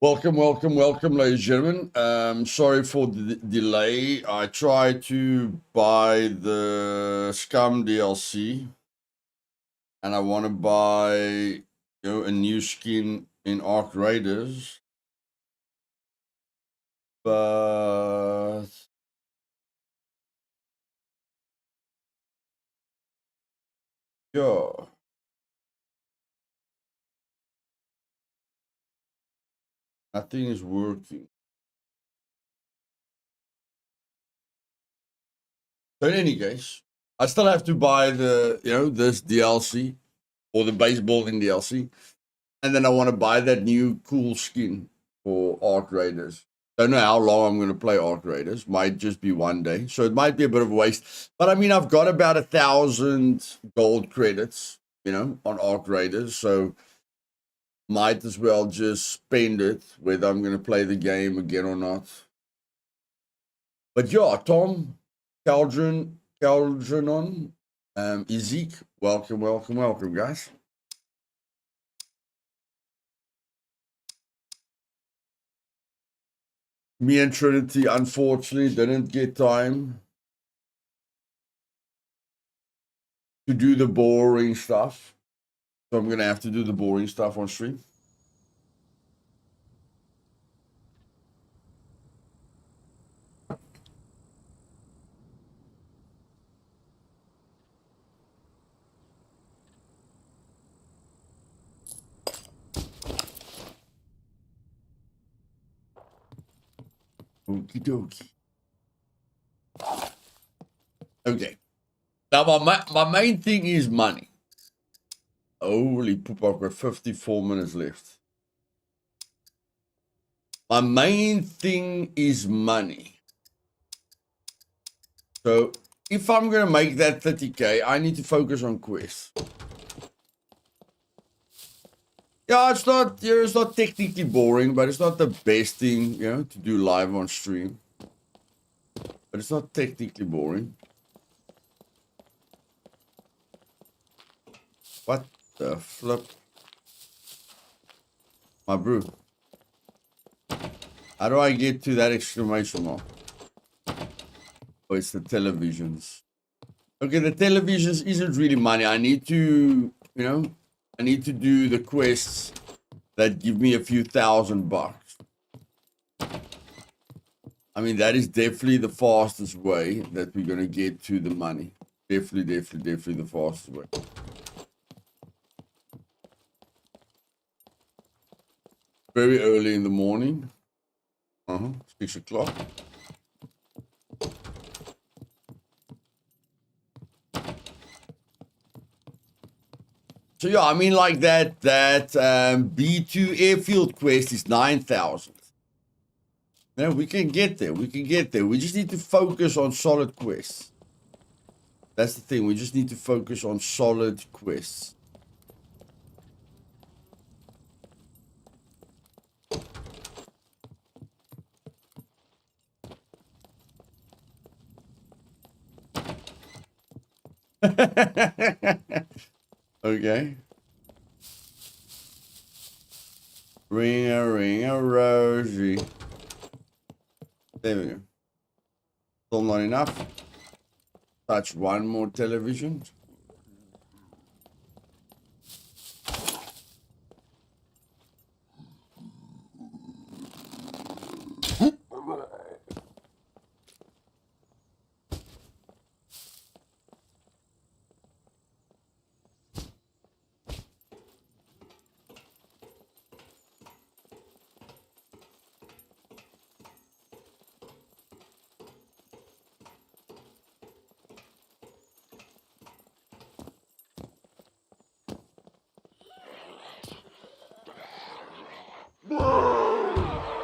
Welcome, ladies and gentlemen. Sorry for the delay. I tried to buy the Scum DLC, and I want to buy, a new skin in Arc Raiders, but yeah, nothing is working. So in any case, I still have to buy this DLC or the baseball DLC. And then I want to buy that new cool skin for Arc Raiders. Don't know how long I'm going to play Arc Raiders. Might just be one day. So it might be a bit of a waste. But I mean, I've got about 1,000 gold credits, on Arc Raiders. So might as well just spend it, whether I'm going to play the game again or not. But yeah, Tom, Caldronon, Ezek, welcome, guys. Me and Trinity, unfortunately, didn't get time to do the boring stuff. So I'm going to have to do the boring stuff on stream. Okie dokie. Okay. Now, my main thing is money. Holy poop, I've got 54 minutes left. My main thing is money. So if I'm going to make that 30k, I need to focus on quests. Yeah, it's not technically boring, but it's not the best thing, to do live on stream. But it's not technically boring. What the flip? My brew. How do I get to that exclamation mark? Oh, it's the televisions. Okay, the televisions isn't really money. I need to, I need to do the quests that give me a few $1,000. I mean, that is definitely the fastest way that we're going to get to the money. Definitely the fastest way. Very early in the morning. 6 o'clock. So yeah, I mean, like that B2 airfield quest is 9,000. Yeah, we can get there. We just need to focus on solid quests. That's the thing. We just need to focus on solid quests. Okay. Ring a rosy. There we go. Still not enough. Touch one more television.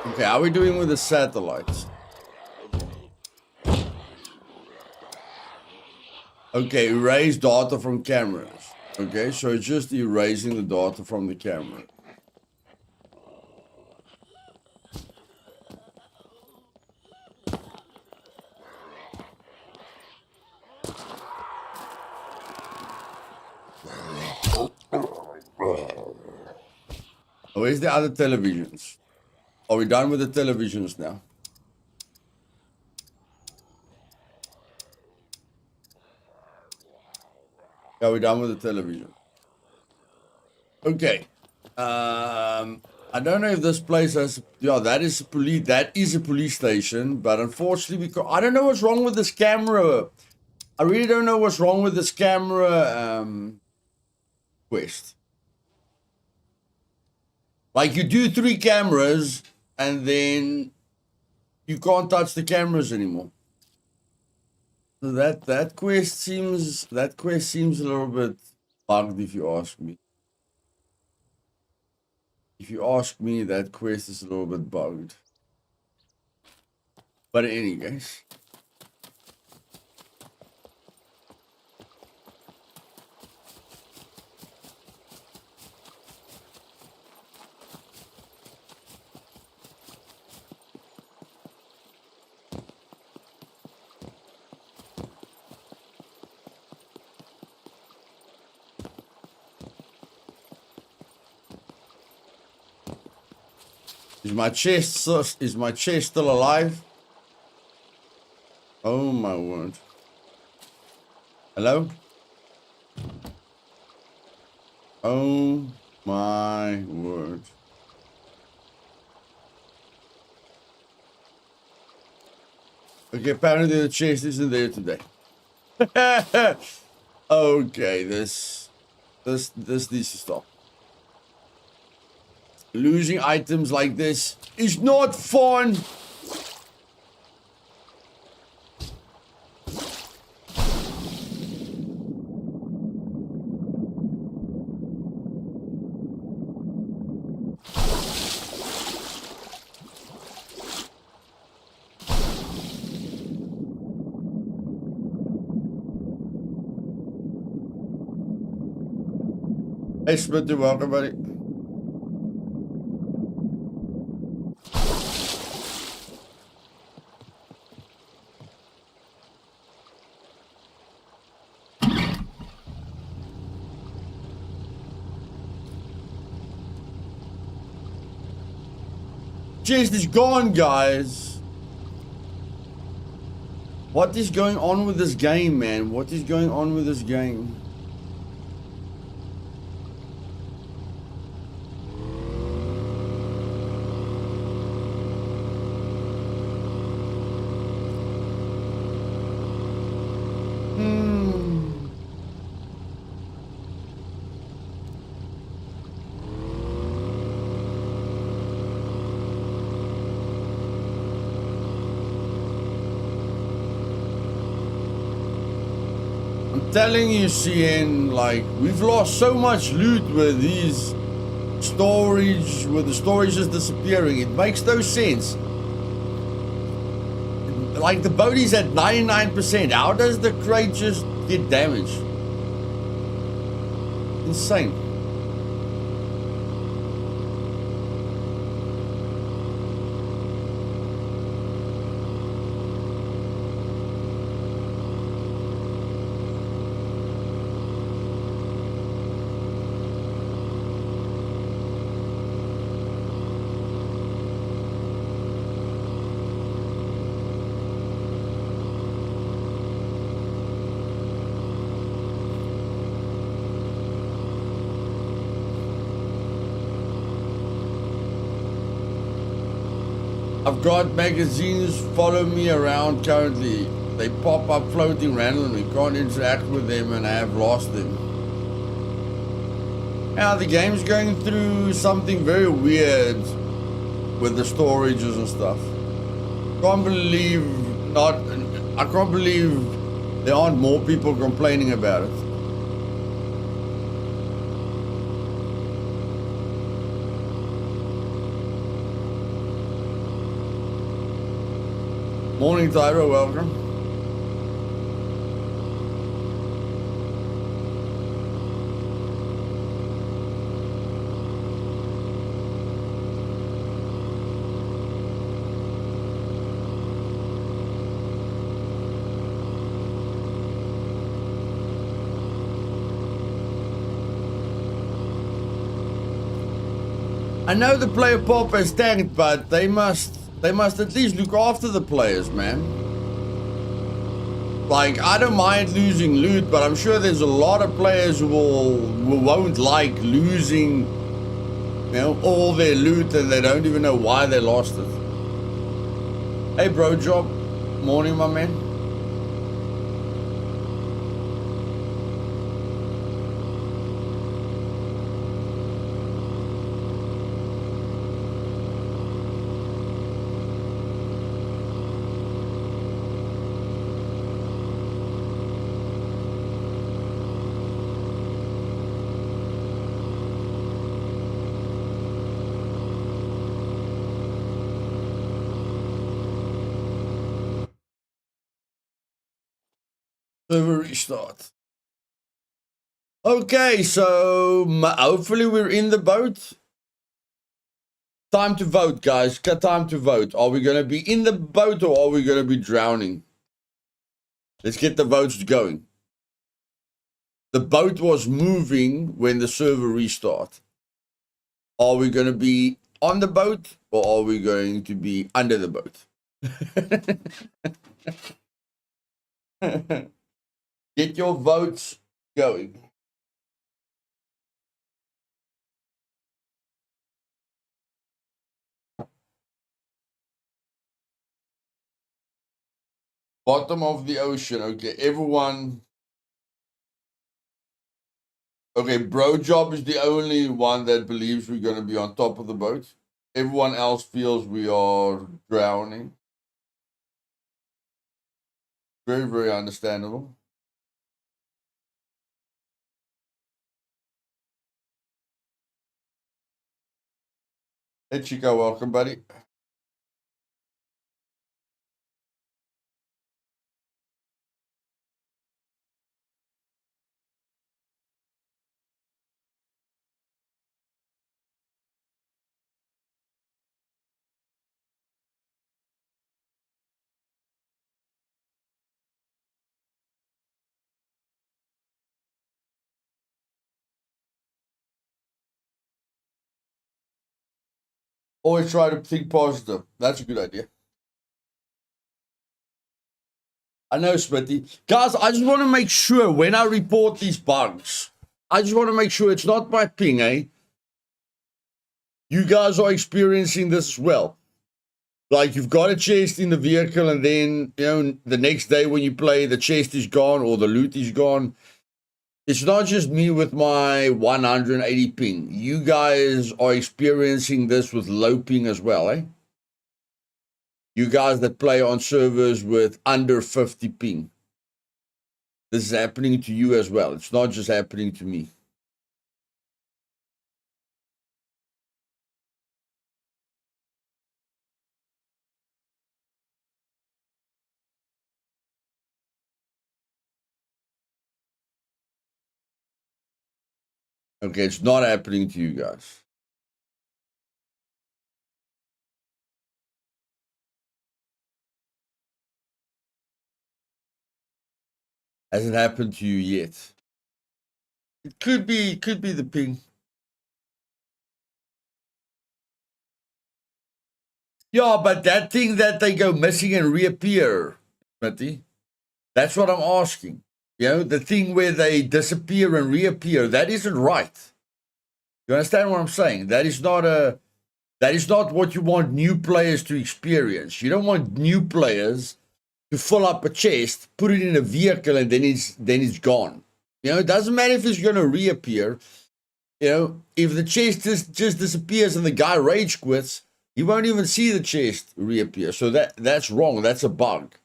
Okay, how are we doing with the satellites? Okay, erase data from cameras. Okay, so it's just erasing the data from the camera. Where's the other televisions? Are we done with the televisions now? Are we done with the television? Okay. I don't know if this place has. Yeah, that is police. That is a police station, but unfortunately, because I don't know what's wrong with this camera. I really don't know what's wrong with this camera quest. Like you do 3 cameras, and then you can't touch the cameras anymore. So that quest seems a little bit bugged, if you ask me. If you ask me, that quest is a little bit bugged. But in any case. Is my chest still alive? Oh my word. Hello? Oh my word. Okay, apparently the chest isn't there today. Okay, this needs to stop. Losing items like this is not fun. Hey, Smith, you're welcome, buddy. Chest is gone, guys. What is going on with this game, man? What is going on with this game? Telling you, CN, like, we've lost so much loot with these storage, with the storage just disappearing. It makes no sense. Like, the boat is at 99%. How does the crate just get damaged? Insane. I've got magazines follow me around currently. They pop up floating randomly. Can't interact with them and I have lost them. Now the game's going through something very weird with the storages and stuff. I can't believe there aren't more people complaining about it. Morning, Tyro, welcome. I know the player pop has tanked, but they must at least look after the players, man. Like, I don't mind losing loot, but I'm sure there's a lot of players who won't like losing, you know, all their loot and they don't even know why they lost it. Hey, bro, job. Morning, my man. Server restart. Okay, so hopefully we're in the boat. Time to vote, guys. Time to vote. Are we going to be in the boat or are we going to be drowning? Let's get the votes going. The boat was moving when the server restarted. Are we going to be on the boat or are we going to be under the boat? Get your votes going. Bottom of the ocean. Okay, everyone. Okay, Bro Job is the only one that believes we're going to be on top of the boat. Everyone else feels we are drowning. Very, very understandable. Hey, Chico, welcome, buddy. Always try to think positive. That's a good idea. I know, Smitty. Guys, I just want to make sure when I report these bugs, I just want to make sure it's not my ping, eh? You guys are experiencing this as well. Like, you've got a chest in the vehicle, and then, you know, the next day when you play, the chest is gone or the loot is gone. It's not just me with my 180 ping. You guys are experiencing this with low ping as well, eh? You guys that play on servers with under 50 ping. This is happening to you as well. It's not just happening to me. Okay, it's not happening to you guys. Hasn't happened to you yet. It could be the ping. Yeah, but that thing that they go missing and reappear, Matty, that's what I'm asking. You know, the thing where they disappear and reappear, that isn't right. You understand what I'm saying? That is not what you want new players to experience. You don't want new players to fill up a chest, put it in a vehicle, and then it's gone. You know, it doesn't matter if it's going to reappear. You know, if the chest just disappears and the guy rage quits, you won't even see the chest reappear. So that's wrong. That's a bug.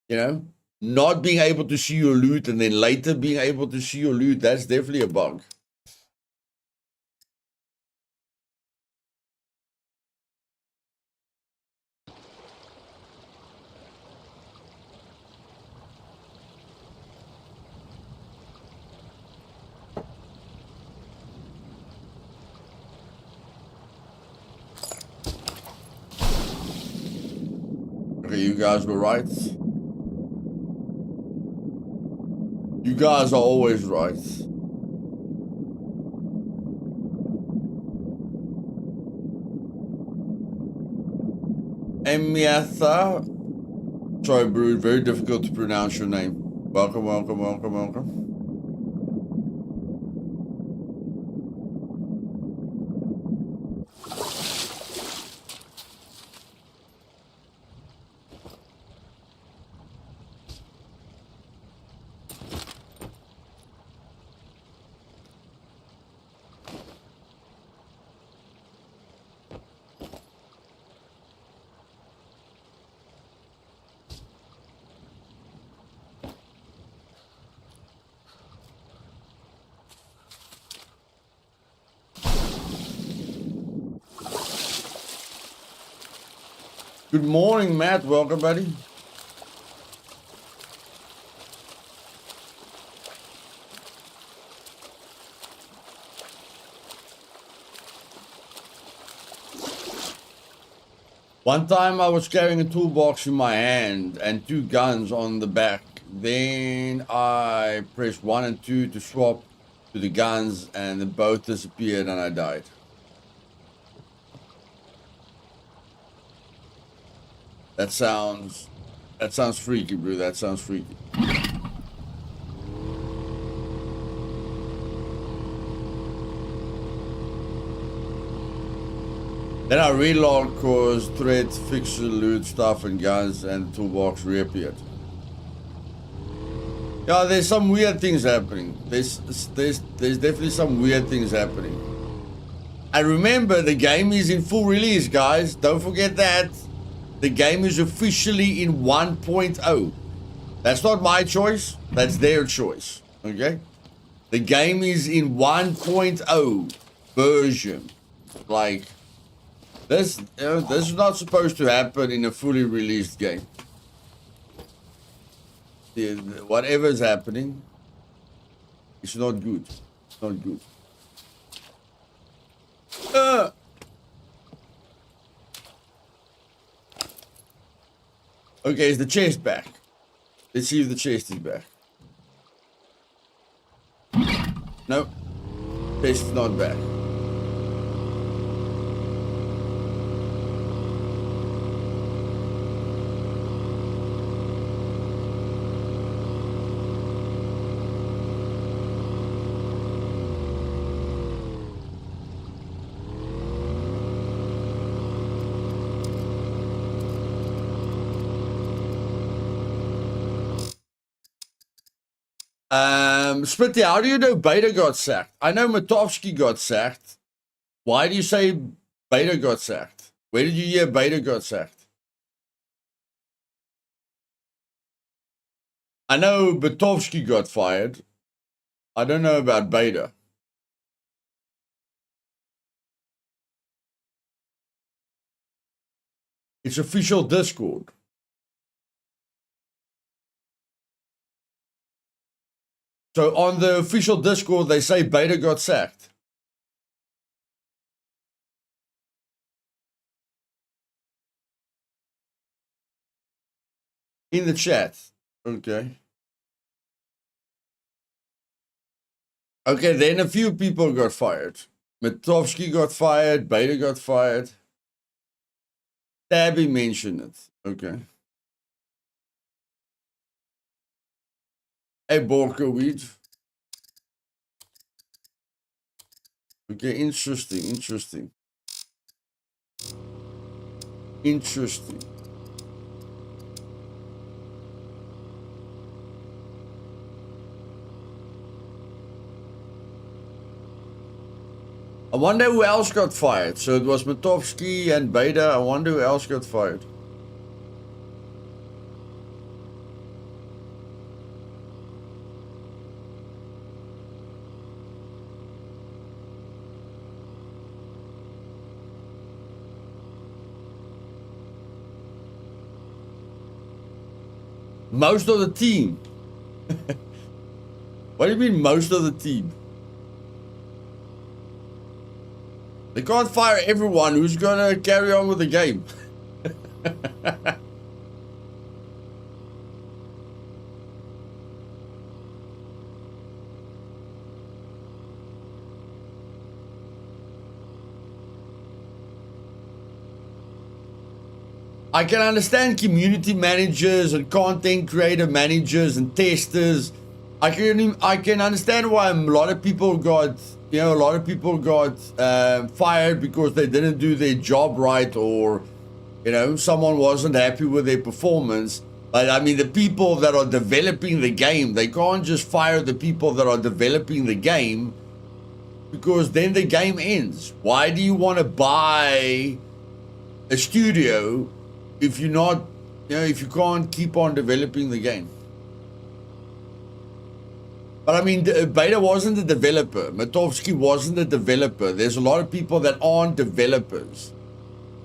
You know, not being able to see your loot and then later being able to see your loot, that's definitely a bug. Okay, you guys were right. You guys are always right. Emiatha. Sorry, Brood. Very difficult to pronounce your name. Welcome, welcome, welcome, welcome. Good morning, Matt. Welcome, buddy. One time I was carrying a toolbox in my hand and 2 guns on the back. Then I pressed 1 and 2 to swap to the guns and then both disappeared and I died. That sounds freaky, bro. That sounds freaky. Then I relogged cause threats, fixer, loot stuff and guns and the toolbox reappeared. Yeah, there's some weird things happening. There's definitely some weird things happening. And remember, the game is in full release, guys. Don't forget that. The game is officially in 1.0. That's not my choice. That's their choice. Okay? The game is in 1.0 version. Like, this is not supposed to happen in a fully released game. Whatever is happening, it's not good. It's not good. Okay, is the chest back? Let's see if the chest is back. No, chest is not back. Spritty, how do you know Beta got sacked? I know Matovsky got sacked. Why do you say Beta got sacked? Where did you hear Beta got sacked? I know Matovsky got fired. I don't know about Beta. It's official Discord. So on the official Discord, they say Beta got sacked. In the chat. Okay. Okay, then a few people got fired. Matovsky got fired. Beta got fired. Tabby mentioned it. Okay. Hey, Borkoweed. Okay, interesting. I wonder who else got fired. So it was Matovsky and Beta. I wonder who else got fired. Most of the team. What do you mean most of the team? They can't fire everyone. Who's gonna carry on with the game? I can understand community managers and content creator managers and testers. I can understand why a lot of people got fired because they didn't do their job right, or someone wasn't happy with their performance. But I mean, the people that are developing the game, they can't just fire the people that are developing the game, because then the game ends. Why do you want to buy a studio if you're not, if you can't keep on developing the game? But I mean, Beta wasn't a developer. Matovsky wasn't a developer. There's a lot of people that aren't developers.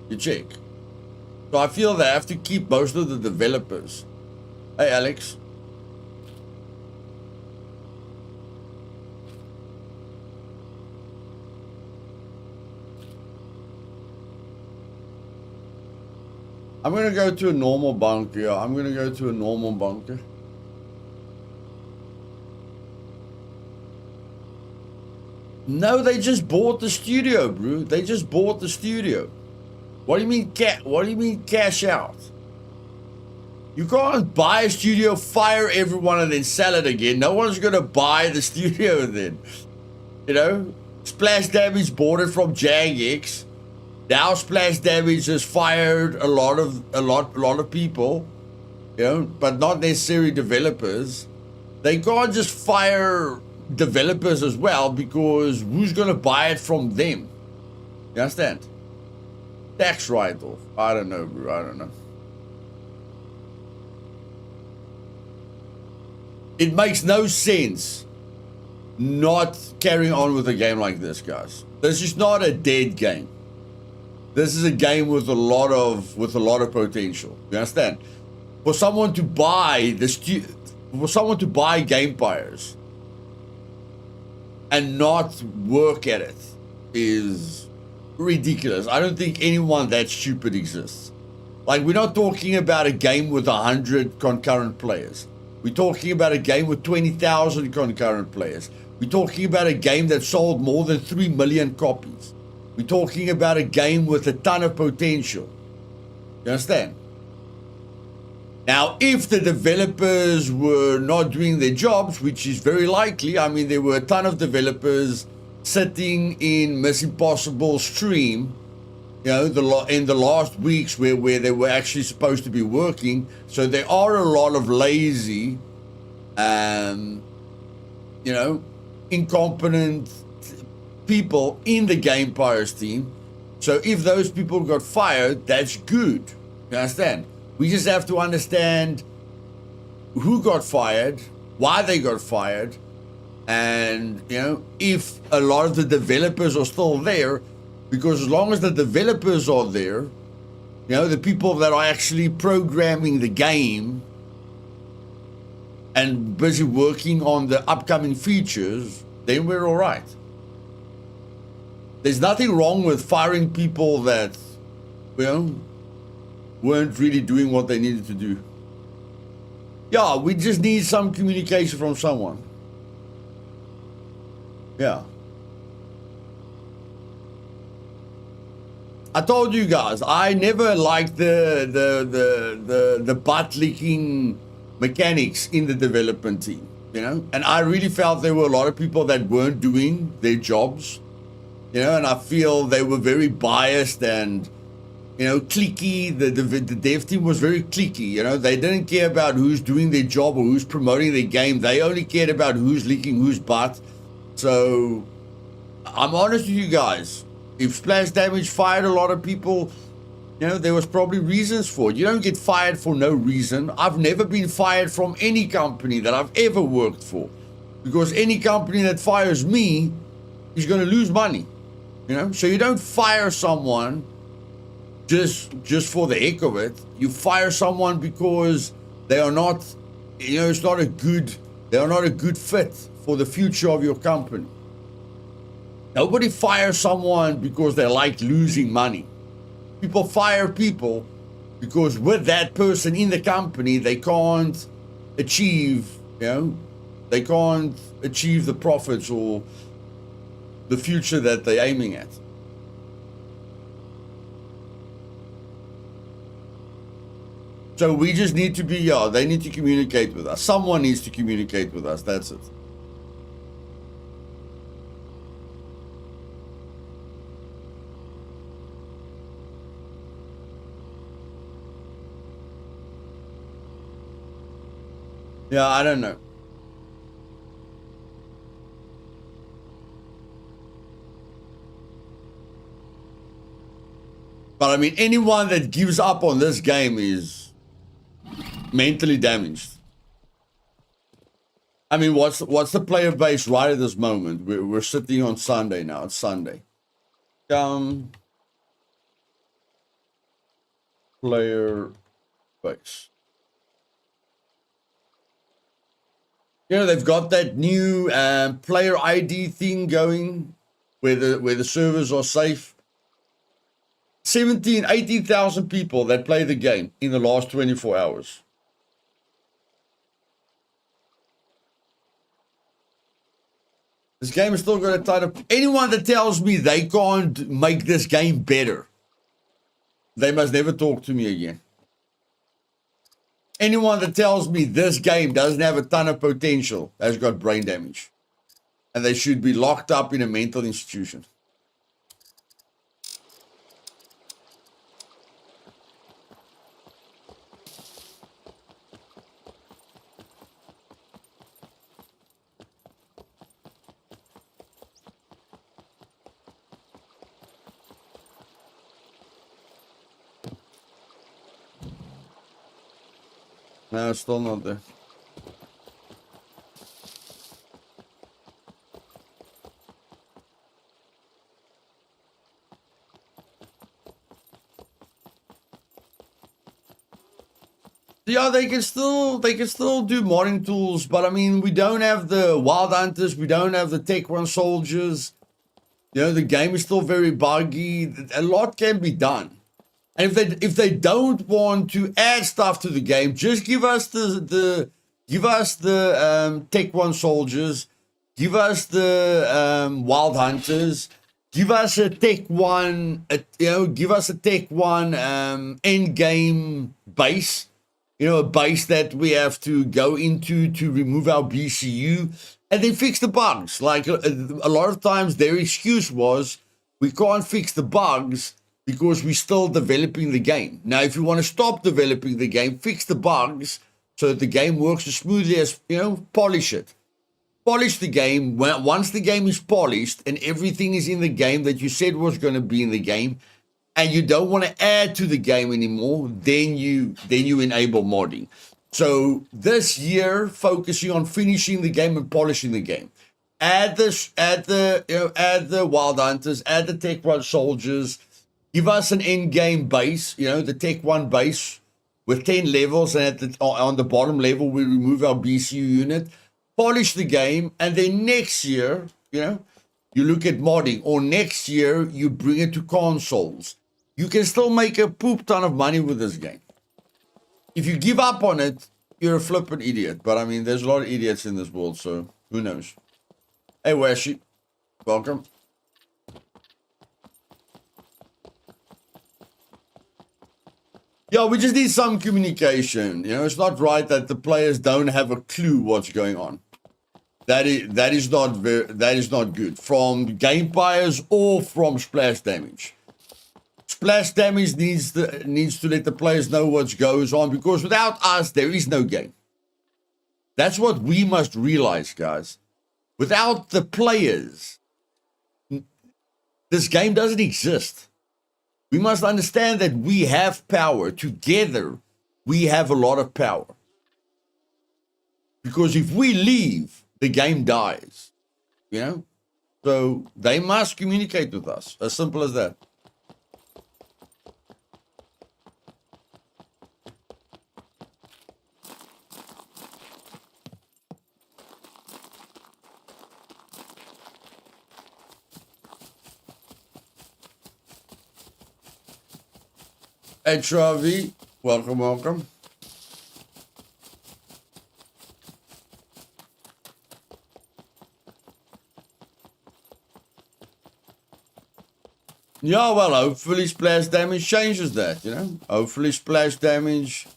You check. So I feel they have to keep most of the developers. Hey, Alex. I'm going to go to a normal bunker. Yeah, I'm going to go to a normal bunker. No, they just bought the studio, bro. They just bought the studio. What do you mean cash out? You can't buy a studio, fire everyone, and then sell it again. No one's gonna buy the studio then. Splash Damage bought it from Jagex. Now Splash Damage has fired a lot of people, but not necessarily developers. They can't just fire developers as well, because who's gonna buy it from them? You understand? Tax write-off. I don't know, bro. I don't know. It makes no sense not carrying on with a game like this, guys. This is not a dead game. This is a game with a lot of potential. You understand? For someone to buy Gamepires and not work at it is ridiculous. I don't think anyone that stupid exists. Like, we're not talking about a game with 100 concurrent players. We're talking about a game with 20,000 concurrent players. We're talking about a game that sold more than 3 million copies. We're talking about a game with a ton of potential. You understand? Now, if the developers were not doing their jobs, which is very likely, I mean, there were a ton of developers sitting in Miss Impossible stream, in the last weeks where they were actually supposed to be working. So there are a lot of lazy, incompetent people in the Gamepires team. So if those people got fired, that's good. You understand? We just have to understand who got fired, why they got fired, and, if a lot of the developers are still there, because as long as the developers are there, the people that are actually programming the game and busy working on the upcoming features, then we're all right. There's nothing wrong with firing people that, weren't really doing what they needed to do. Yeah, we just need some communication from someone. Yeah. I told you guys, I never liked the butt licking mechanics in the development team, and I really felt there were a lot of people that weren't doing their jobs, and I feel they were very biased and, cliquey. The dev team was very cliquey. They didn't care about who's doing their job or who's promoting their game. They only cared about who's leaking whose butt. So I'm honest with you guys. If Splash Damage fired a lot of people, there was probably reasons for it. You don't get fired for no reason. I've never been fired from any company that I've ever worked for, because any company that fires me is going to lose money. So you don't fire someone just for the heck of it. You fire someone because they are not, they are not a good fit for the future of your company. Nobody fires someone because they like losing money. People fire people because with that person in the company, they can't achieve, they can't achieve the profits or the future that they're aiming at. So we just need to be, yeah, they need to communicate with us. Someone needs to communicate with us. That's it. Yeah, I don't know. But I mean, anyone that gives up on this game is mentally damaged. I mean, what's the player base right at this moment? We're sitting on Sunday now. It's Sunday. Player base. You know, they've got that new player ID thing going where the servers are safe. 18,000 people that play the game in the last 24 hours. This game is still got a ton of... Anyone that tells me they can't make this game better, they must never talk to me again. Anyone that tells me this game doesn't have a ton of potential has got brain damage. And they should be locked up in a mental institution. No, it's still not there. Yeah, they can still do modding tools, but I mean, we don't have the wild hunters, we don't have the Tech 1 soldiers. You know, the game is still very buggy. A lot can be done. And if they don't want to add stuff to the game, just give us the Tech 1 soldiers, give us the wild hunters, give us a Tech 1, give us a Tech 1 end game base. You know, a base that we have to go into to remove our BCU and then fix the bugs. Like a lot of times their excuse was, we can't fix the bugs because we're still developing the game. Now, if you want to stop developing the game, fix the bugs so that the game works as smoothly as, polish it. Polish the game. Once the game is polished and everything is in the game that you said was going to be in the game, and you don't want to add to the game anymore, then you enable modding. So this year, focusing on finishing the game and polishing the game. Add the wild hunters, add the Tech 1 soldiers, give us an end game base, the Tech 1 base with 10 levels, and on the bottom level we remove our BCU unit, polish the game, and then next year, you look at modding, or next year you bring it to consoles. You can still make a poop ton of money with this game. If you give up on it, you're a flippin' idiot. But I mean, there's a lot of idiots in this world, so who knows? Hey, Washi, welcome. Yeah, we just need some communication. It's not right that the players don't have a clue what's going on. That is not good from game buyers or from splash damage. Splash damage needs to let the players know what goes on, because without us, there is no game. That's what we must realize, guys. Without the players, this game doesn't exist. We must understand that we have power. Together, we have a lot of power. Because if we leave, the game dies. So they must communicate with us. As simple as that. HRV, welcome. Yeah, well, hopefully splash damage changes that, Hopefully splash damage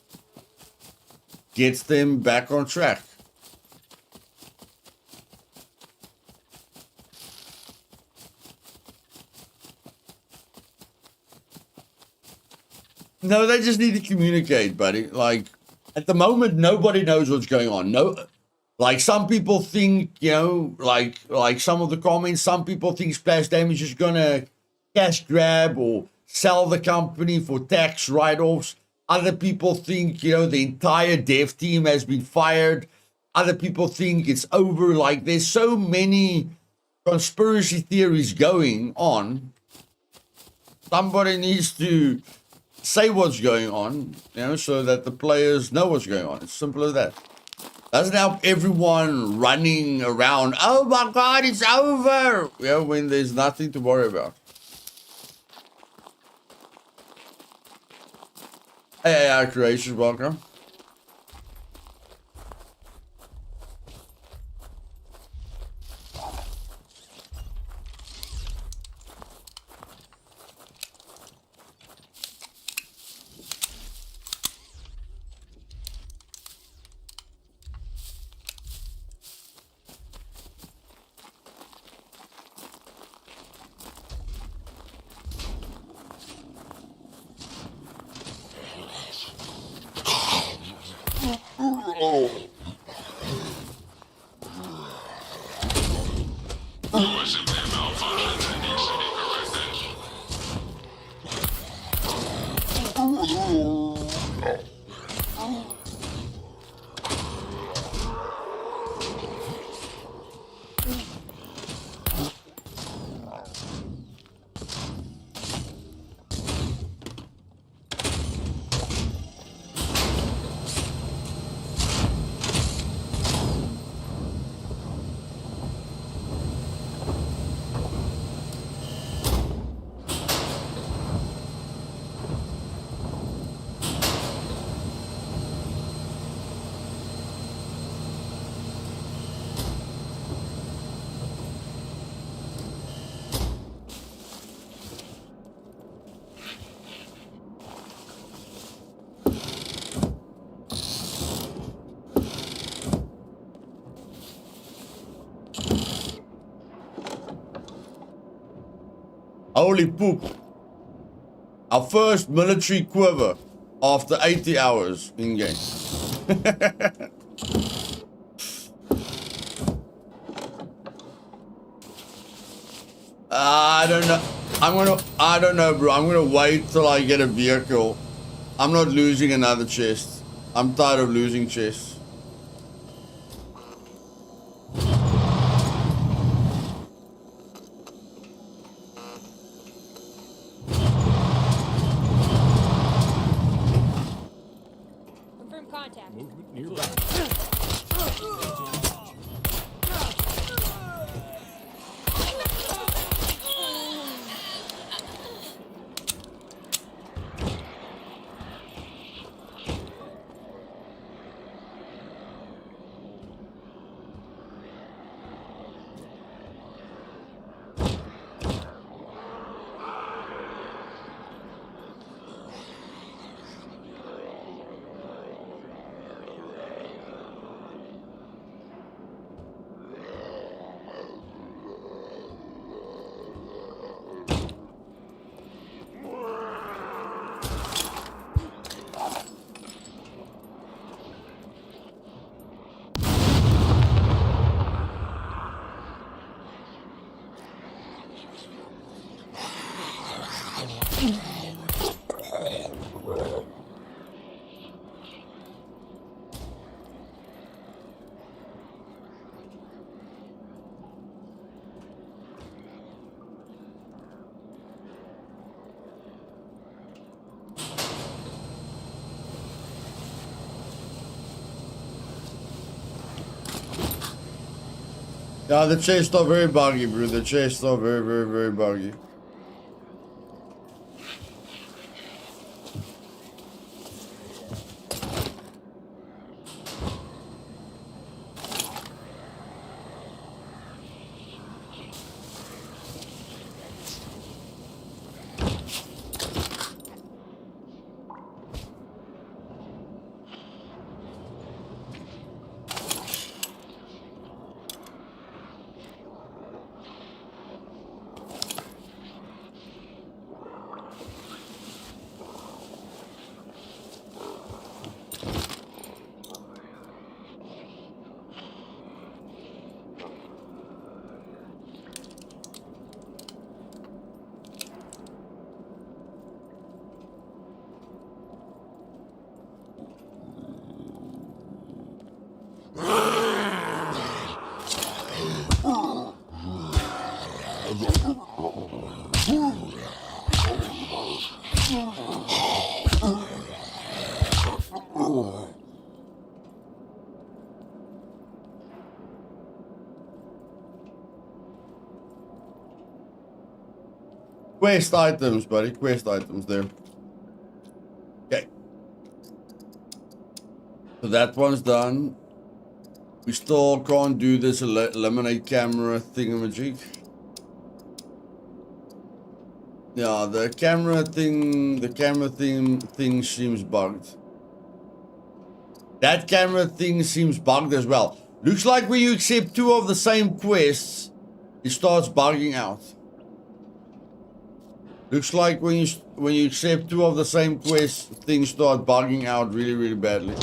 gets them back on track. No, they just need to communicate, buddy. Like, at the moment, nobody knows what's going on. No, like some people think, you know, like some of the comments, some people think Splash Damage is gonna cash grab or sell the company for tax write-offs. Other people think, you know, the entire dev team has been fired. Other people think it's over. Like, there's so many conspiracy theories going on. Somebody needs to say what's going on, you know, so that the players know what's going on. It's simple as that. Doesn't help everyone running around, oh my God, it's over, you know, when there's nothing to worry about. Hey, Creations, welcome. Holy poop. Our first military quiver after 80 hours in game. I don't know. I don't know, bro. I'm gonna wait till I get a vehicle. I'm not losing another chest. I'm tired of losing chests. Yeah, the chests are very buggy, bro. The chests are very, very, very buggy. Quest items, buddy. Quest items there. Okay. So that one's done. We still can't do this eliminate camera thingamajig. Yeah, the camera thing seems bugged. That camera thing seems bugged as well. Looks like when you accept 2 of the same quests, it starts bugging out. Looks like when you accept 2 of the same quests, things start bugging out really, really badly.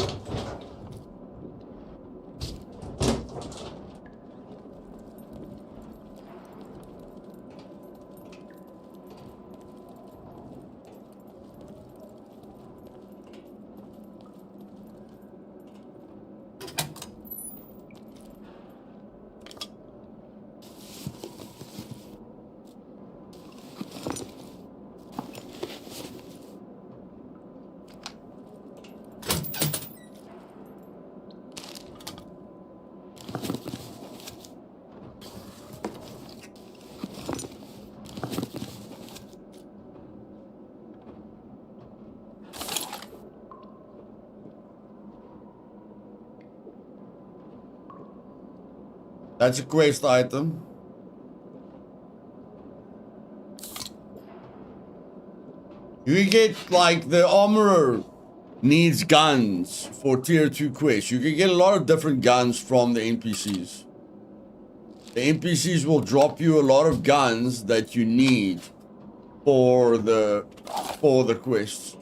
That's a quest item. You can get, like, the armorer needs guns for tier 2 quests. You can get a lot of different guns from the NPCs. The NPCs will drop you a lot of guns that you need for the quests.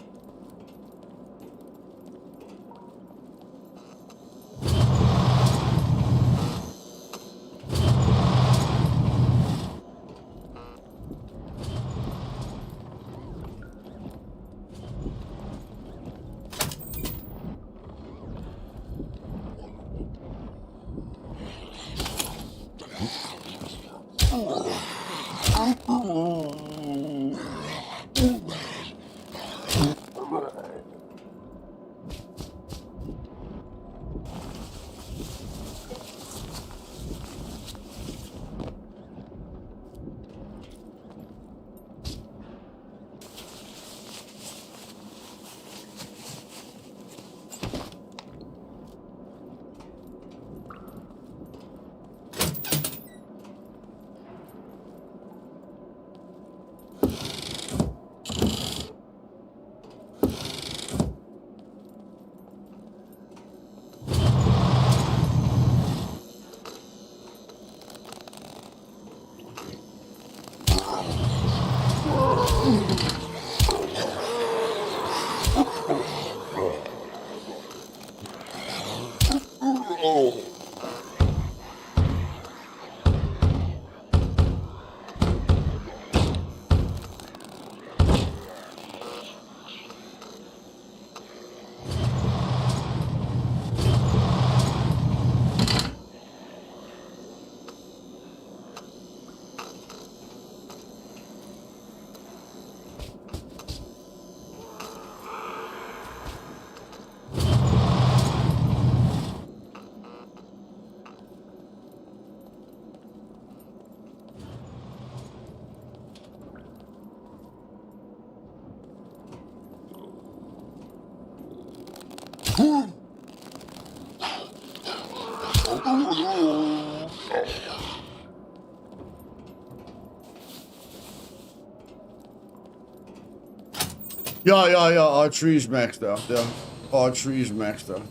Yeah. Archery's maxed out. Yeah. Archery's maxed out.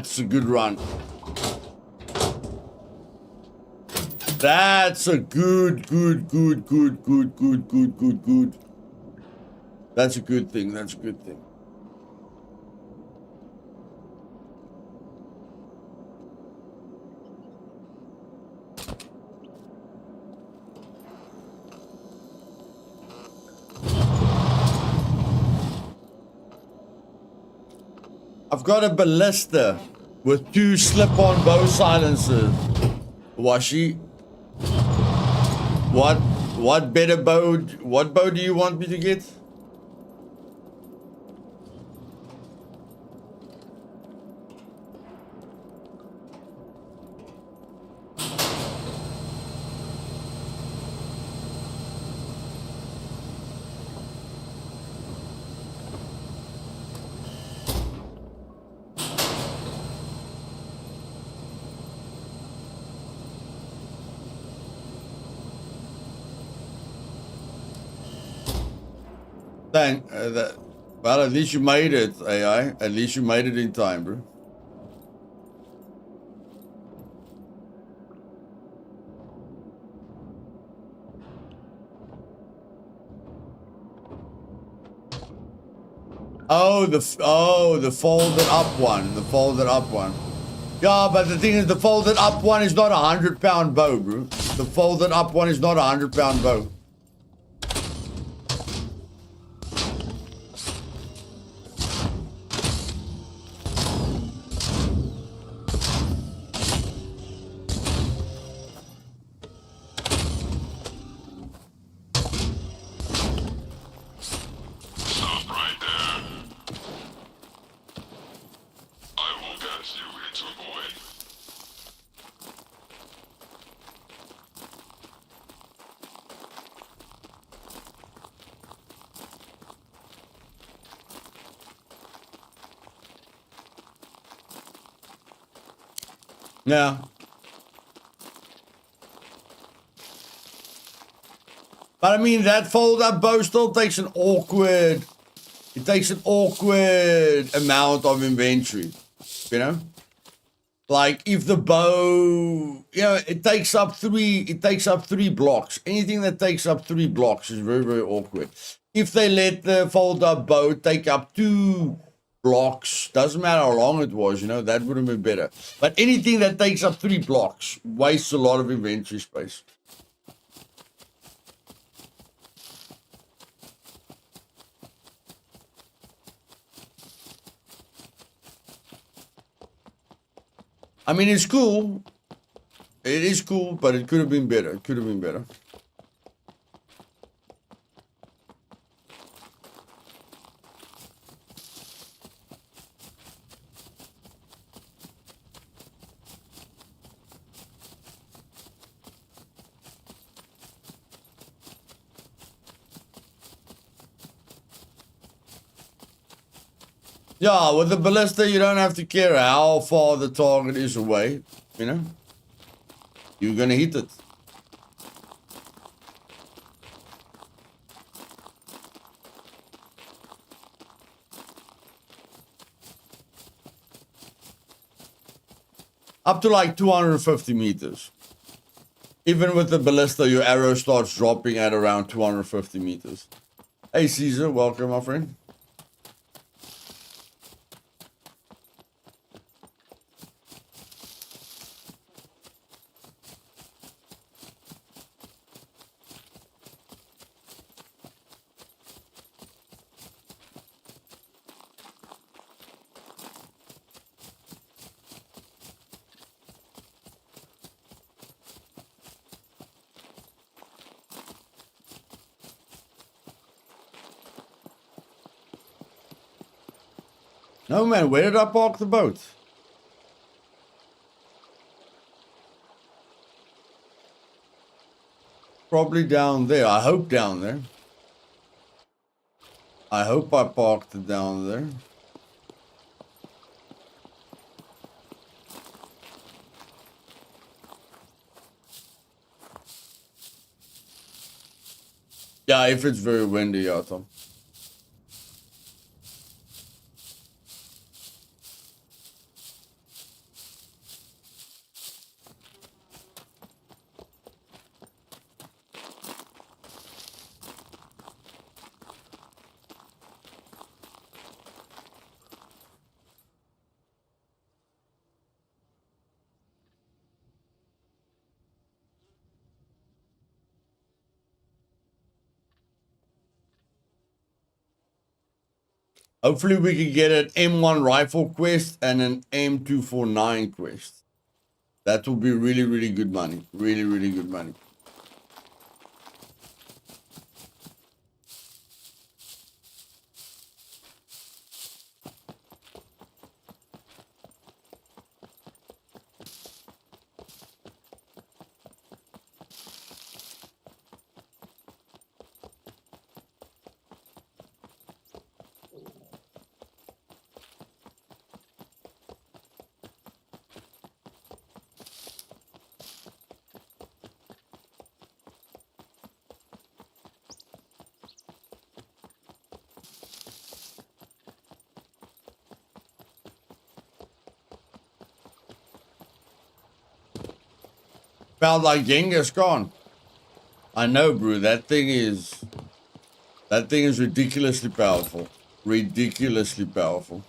That's a good run. That's a good. That's a good thing. That's a good thing. I've got a ballista with 2 slip-on bow silencers. Washi, what better bow? What bow do you want me to get? Well, at least you made it, AI. At least you made it in time, bro. Oh, the folded up one. The folded up one. Yeah, but the thing is, the folded up one is not a 100-pound bow, bro. The folded up one is not a 100-pound bow. Yeah. But I mean, that fold-up bow still takes an awkward... It takes an awkward amount of inventory, you know? Like, if the bow... You know, it takes up three blocks. Anything that takes up 3 blocks is very, very awkward. If they let the fold-up bow take up 2 blocks, doesn't matter how long it was, you know, that would have been better. But anything that takes up 3 blocks wastes a lot of inventory space. I mean, it's cool. It is cool, but it could have been better. It could have been better. Yeah, with the ballista, you don't have to care how far the target is away, you know? You're gonna hit it. Up to like 250 meters. Even with the ballista, your arrow starts dropping at around 250 meters. Hey, Caesar, welcome, my friend. No, man, where did I park the boat? Probably down there. I hope down there. I hope I parked it down there. Yeah, if it's very windy, yeah, Tom. Hopefully we can get an M1 rifle quest and an M249 quest. That will be really, really good money. Really, really good money. Felt like Genghis Khan. I know, bro. That thing is ridiculously powerful. Ridiculously powerful.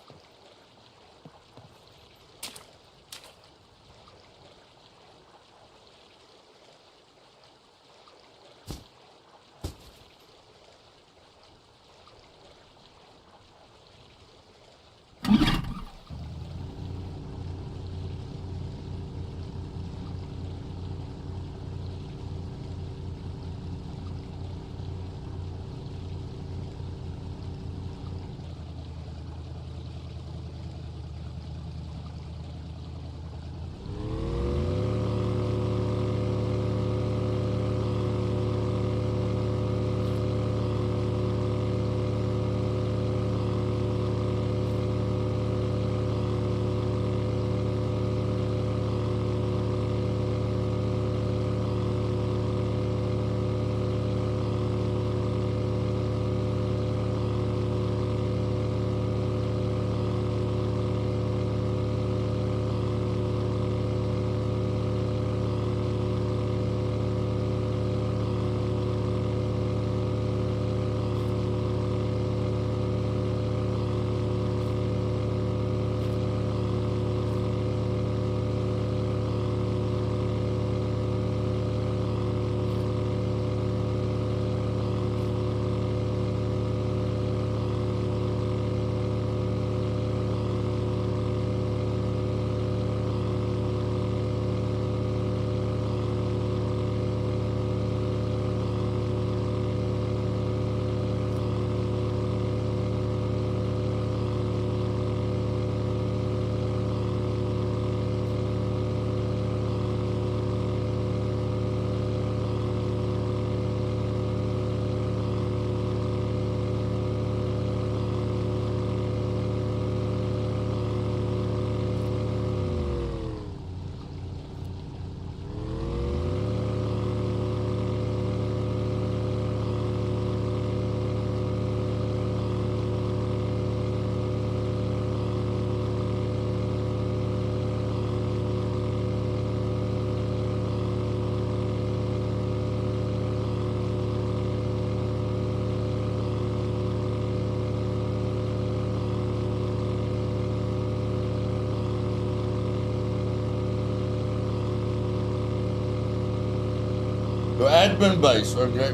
Your admin base, okay.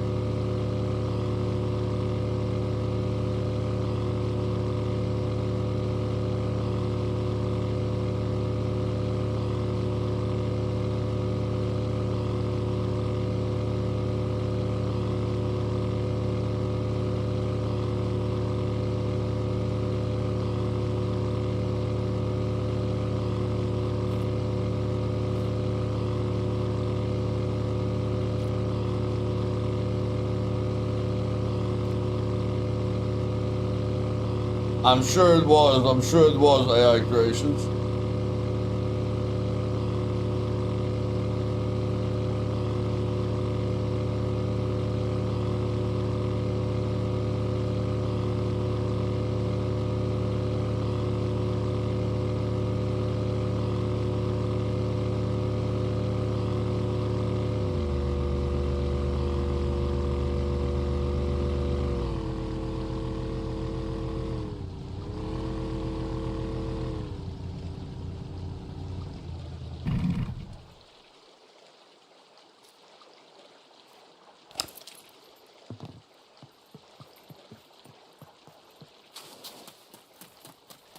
I'm sure it was. I'm sure it was AI creations.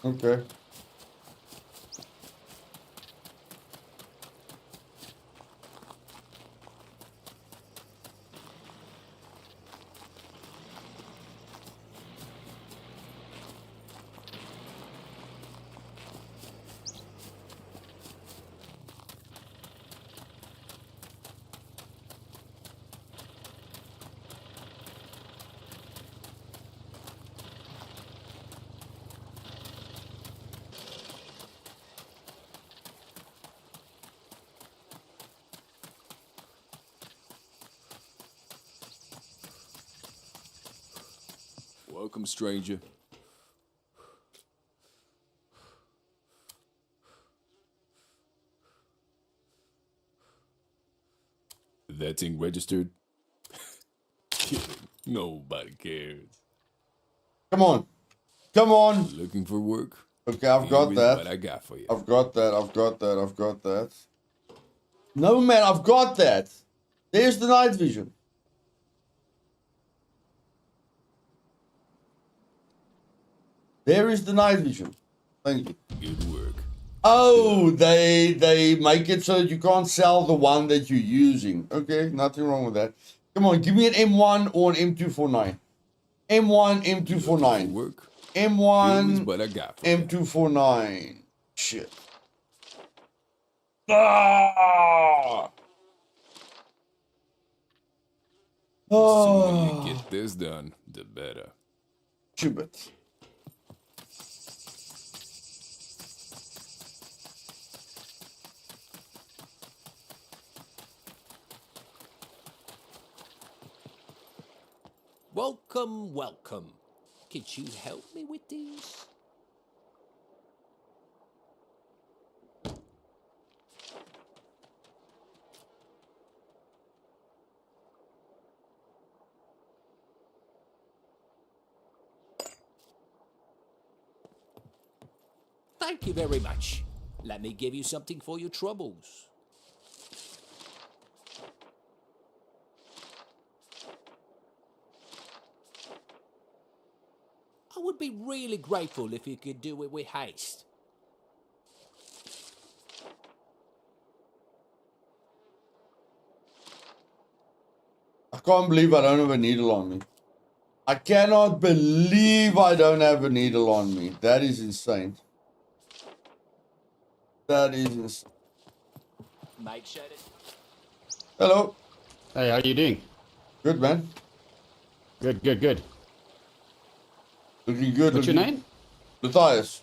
Okay. Welcome, stranger. That thing registered? Kidding. Nobody cares. Come on. Come on. Looking for work? Okay, I've got Here is that. what I got for you. I've got that. I've got that. I've got that. No, man, I've got that. There's the night vision. There is the night vision. Thank you. Good work. Oh, they make it so that you can't sell the one that you're using. Okay, nothing wrong with that. Come on, give me an M1 or an M249. M1, M249. Work. M1, Here is what I got for you. M249. Shit. Ah! The sooner you Oh, get this done, the better. Gibbet. Welcome, welcome. Could you help me with these? Thank you very much. Let me give you something for your troubles. I would be really grateful if you could do it with haste. I can't believe I don't have a needle on me. I cannot believe I don't have a needle on me. That is insane. That is insane. Make sure that... Hello. Hey, how you doing? Good, man. Good, good, good. Looking good. What's your name? Luthais.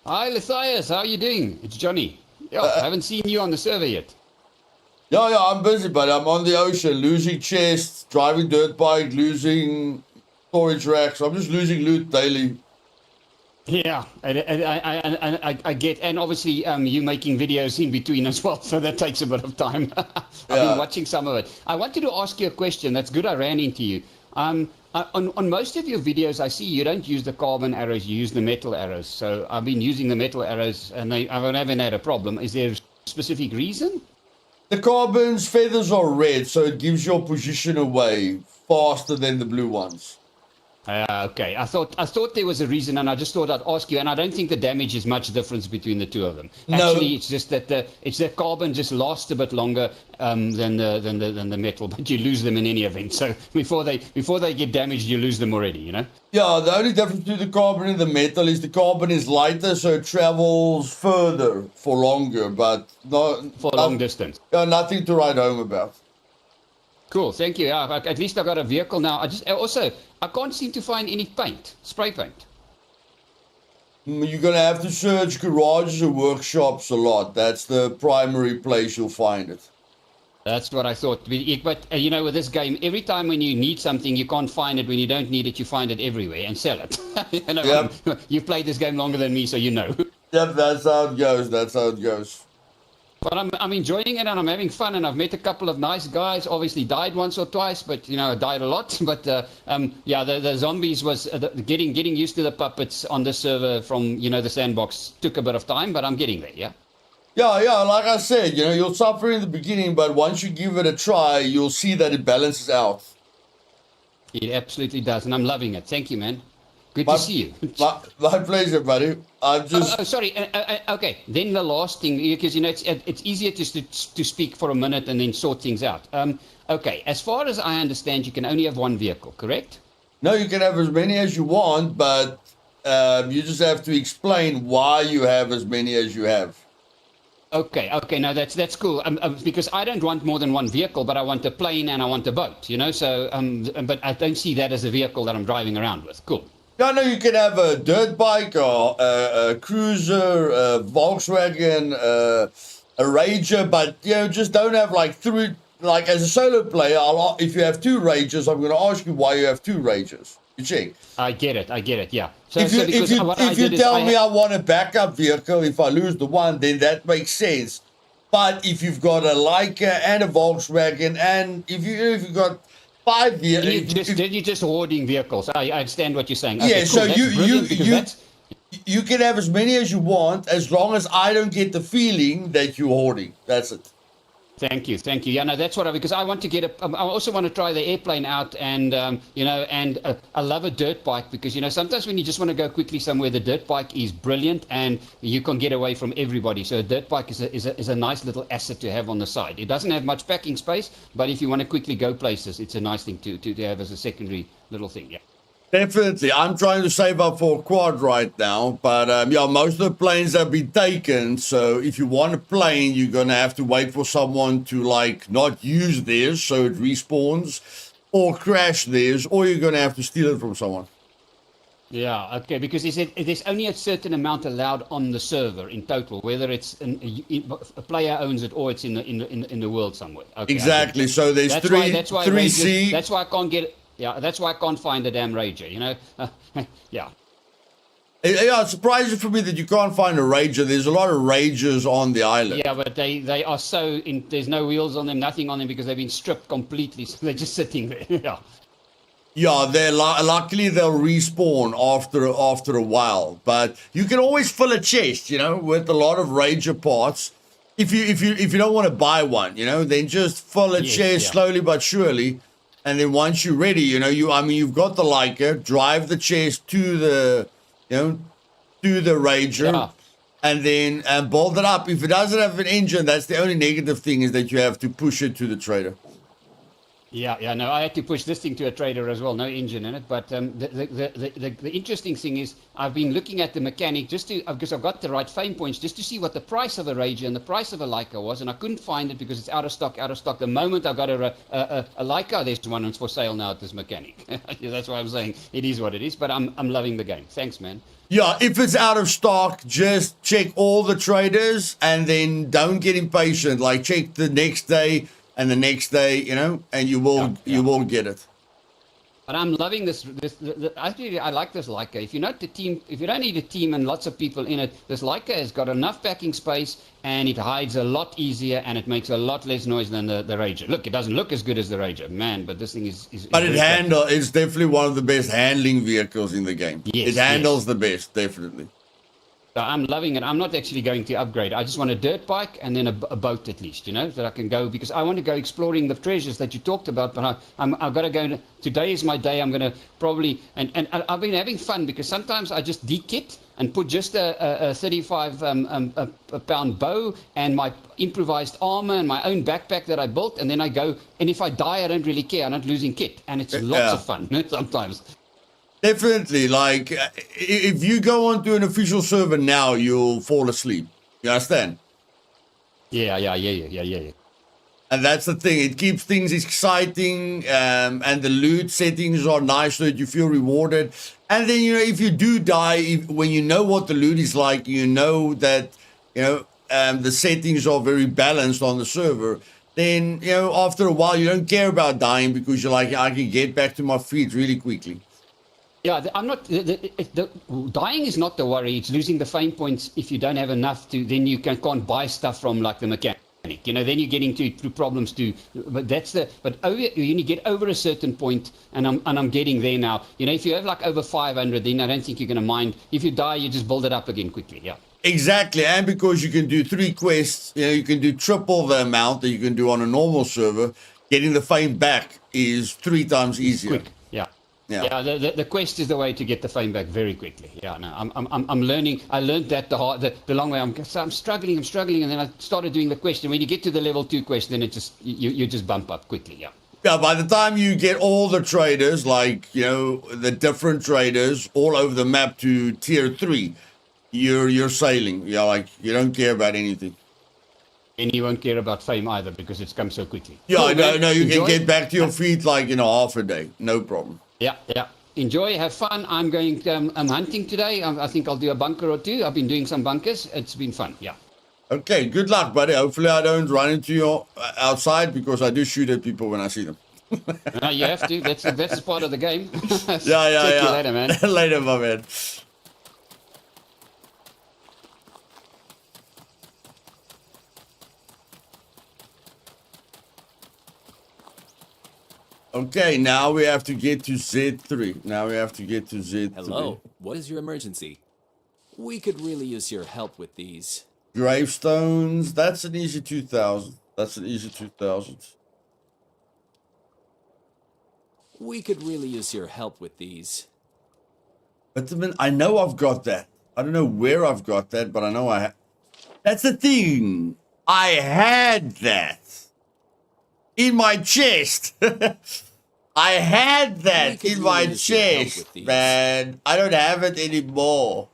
Hi, Luthais. How you doing? It's Johnny. Yeah, I haven't seen you on the server yet. Yeah, I'm busy, but I'm on the ocean, losing chests, driving dirt bike, losing storage racks. I'm just losing loot daily. Yeah, I get, and obviously you making videos in between as well, so that takes a bit of time. I've been watching some of it. I wanted to ask you a question. That's good I ran into you. On most of your videos, I see you don't use the carbon arrows, you use the metal arrows. So I've been using the metal arrows, and I haven't had a problem. Is there a specific reason? The carbon's feathers are red, so it gives your position away faster than the blue ones. Okay, I thought there was a reason, and I just thought I'd ask you. And I don't think the damage is much difference between the two of them. Actually, it's just that the carbon just lasts a bit longer than the metal, but you lose them in any event. So before they get damaged, you lose them already. You know. Yeah, the only difference between the carbon and the metal is the carbon is lighter, so it travels further for longer, but not for long distance. Yeah, nothing to write home about. Cool, thank you. Yeah, at least I got a vehicle now. I can't seem to find any paint, spray paint. You're gonna have to search garages or workshops a lot. That's the primary place you'll find it. That's what I thought. But you know, with this game, every time when you need something, you can't find it. When you don't need it, you find it everywhere and sell it. You know, yep. You've played this game longer than me, so you know. Yep, that's how it goes. That's how it goes. But I'm enjoying it, and I'm having fun, and I've met a couple of nice guys. Obviously died once or twice, but you know, I died a lot. But yeah, the zombies was getting used to the puppets on the server from, you know, the sandbox took a bit of time, but I'm getting there. Yeah. Yeah, like I said, you know, you'll suffer in the beginning, but once you give it a try, you'll see that it balances out. It absolutely does, and I'm loving it. Thank you, man. Good to see you. My pleasure, buddy. I'm just... Sorry. Okay. Then the last thing, because, it's easier just to speak for a minute and then sort things out. Okay. As far as I understand, you can only have one vehicle, correct? No, you can have as many as you want, but you just have to explain why you have as many as you have. Okay. No, that's cool. Because I don't want more than one vehicle, but I want a plane and I want a boat. So, but I don't see that as a vehicle that I'm driving around with. Cool. No, you can have a dirt bike or a cruiser, a Volkswagen, a Rager, but just don't have like three. Like as a solo player, if you have two Ragers, I'm going to ask you why you have two Ragers. You check. I get it. Yeah. So, if you tell me I want a backup vehicle, if I lose the one, then that makes sense. But if you've got a Leica and a Volkswagen, and if you've got 5 vehicles, you're just hoarding vehicles. I understand what you're saying. Okay, cool. So you can have as many as you want, as long as I don't get the feeling that you're hoarding. That's it. Thank you. Yeah, no, that's what because I want to I also want to try the airplane out, and I love a dirt bike because sometimes when you just want to go quickly somewhere, the dirt bike is brilliant and you can get away from everybody. So a dirt bike is a nice little asset to have on the side. It doesn't have much packing space, but if you want to quickly go places, it's a nice thing to have as a secondary little thing. Yeah. Definitely. I'm trying to save up for a quad right now, but most of the planes have been taken. So if you want a plane, you're going to have to wait for someone to not use theirs so it respawns, or crash theirs, or you're going to have to steal it from someone. Yeah, okay, because he said there's only a certain amount allowed on the server in total, whether it's a player owns it or it's in the world somewhere. Okay, exactly. So there's three C. That's why I can't get it. Yeah, that's why I can't find the damn Rager, Yeah. Yeah, it's surprising for me that you can't find a Rager. There's a lot of Ragers on the island. Yeah, but they are there's no wheels on them, nothing on them, because they've been stripped completely. So they're just sitting there. Yeah. Yeah, luckily they'll respawn after a while. But you can always fill a chest, with a lot of Rager parts. If you don't want to buy one, then just fill a chest slowly but surely. And then once you're ready, you've got the Leica, drive the chest to the Rager, and then bolt it up. If it doesn't have an engine, that's the only negative thing, is that you have to push it to the trader. Yeah, no, I had to push this thing to a trader as well, no engine in it. But the interesting thing is, I've been looking at the mechanic because I've got the right fame points, just to see what the price of a Rager and the price of a Leica was, and I couldn't find it because it's out of stock. The moment I got a Leica, there's one for sale now at this mechanic. That's why I'm saying it is what it is, but I'm loving the game. Thanks, man. Yeah, if it's out of stock, just check all the traders, and then don't get impatient. Check the next day, and the next day, and you will get it. But I'm loving this. Actually, I like this Leica. If you don't need a team and lots of people in it, this Leica has got enough packing space, and it hides a lot easier, and it makes a lot less noise than the Rager. Look, it doesn't look as good as the Rager, man, but this thing is but it's definitely one of the best handling vehicles in the game. Yes, it handles the best, definitely. So I'm loving it. I'm not actually going to upgrade. I just want a dirt bike and then a boat at least, that I can go, because I want to go exploring the treasures that you talked about. But I've got to go. Today is my day. I'm going to probably, and I've been having fun, because sometimes I just de-kit and put just a 35 pound bow and my improvised armor and my own backpack that I built, and then I go. And if I die, I don't really care. I'm not losing kit, and it's lots of fun sometimes. Definitely, if you go onto an official server now, you'll fall asleep. You understand? Yeah. And that's the thing. It keeps things exciting, and the loot settings are nice so that you feel rewarded. And then, if you do die, when you know what the loot is like, that, the settings are very balanced on the server, then, after a while, you don't care about dying, because you're like, I can get back to my feet really quickly. Yeah, I'm not. Dying is not the worry. It's losing the fame points if you don't have enough to. Then you can't buy stuff from the mechanic. Then you're getting to problems too. But when you get over a certain point, and I'm getting there now. If you have over 500, then I don't think you're going to mind. If you die, you just build it up again quickly. Yeah. Exactly, and because you can do 3 quests, you can do triple the amount that you can do on a normal server. Getting the fame back is 3 times easier. Quick. Yeah. Yeah, the quest is the way to get the fame back very quickly. Yeah, no, I'm learning. I learned that the long way. I'm struggling, and then I started doing the quest. And when you get to the level 2 quest, then it just you just bump up quickly. Yeah. Yeah, by the time you get all the traders, like, you know, the different traders all over the map to tier 3, you're sailing. Yeah, like, you don't care about anything. And you won't care about fame either because it's come so quickly. Yeah, Cool, no, you Enjoy. can get back to your feet like in half a day. No problem. Yeah. Enjoy, have fun. I'm going. I'm hunting today. I think I'll do a bunker or 2. I've been doing some bunkers. It's been fun. Yeah. Okay, good luck, buddy. Hopefully I don't run into you outside because I do shoot at people when I see them. No, you have to. That's part of the game. Yeah. Check you later, man. Later, my man. Okay, now we have to get to Z3. Hello. What is your emergency? We could really use your help with these. Gravestones. That's an easy 2000. We could really use your help with these. But I know I've got that. I don't know where I've got that, but I know I have. That's the thing. I had that in my chest. I had that in my chest, man. I don't have it anymore.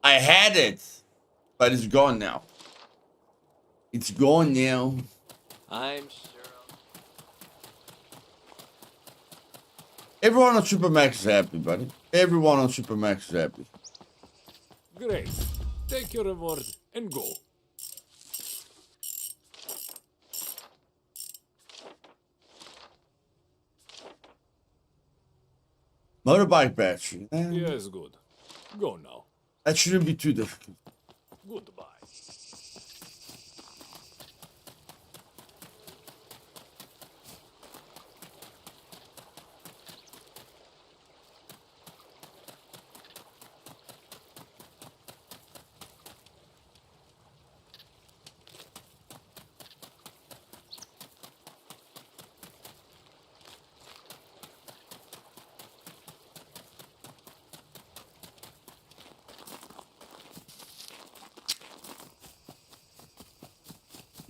I had it, but it's gone now. It's gone now. I'm sure. Everyone on Supermax is happy, buddy. Everyone on Supermax is happy. Great. Take your reward and go. Motorbike battery. Yes, good. Go now. That shouldn't be too difficult. Goodbye.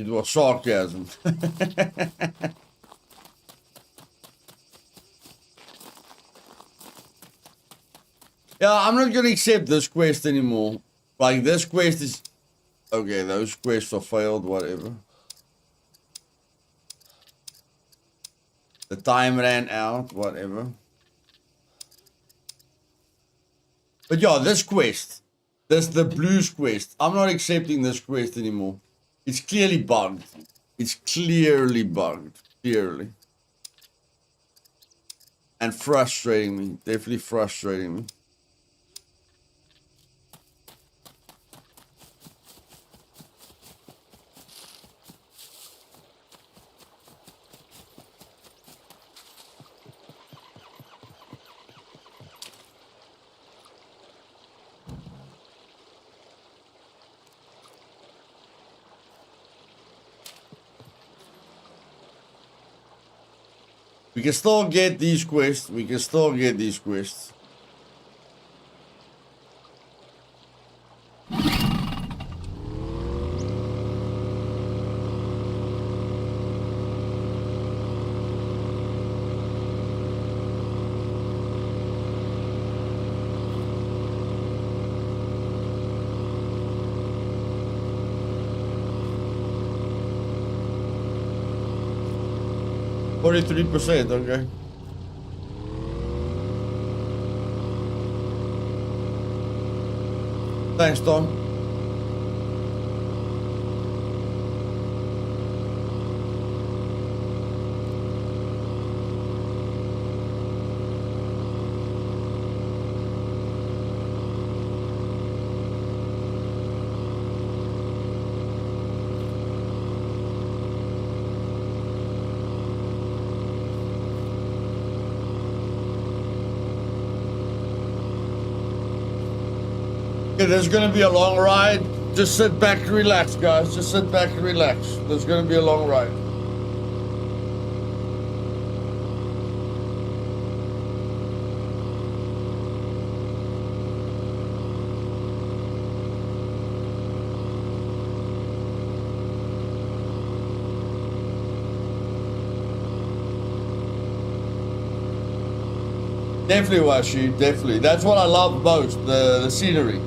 It was sarcasm. Yeah, I'm not gonna accept this quest anymore. Like, this quest is... Okay, those quests are failed, whatever. The time ran out, whatever. But yeah, this quest. The blues quest. I'm not accepting this quest anymore. It's clearly bugged. It's clearly bugged. Clearly. And frustrating me. Definitely frustrating me. We can still get these quests. 43%, okay. Thanks, Tom. Okay, there's gonna be a long ride. Just sit back and relax, guys. Just sit back and relax. There's gonna be a long ride. Definitely, Washi, definitely. That's what I love most, the scenery,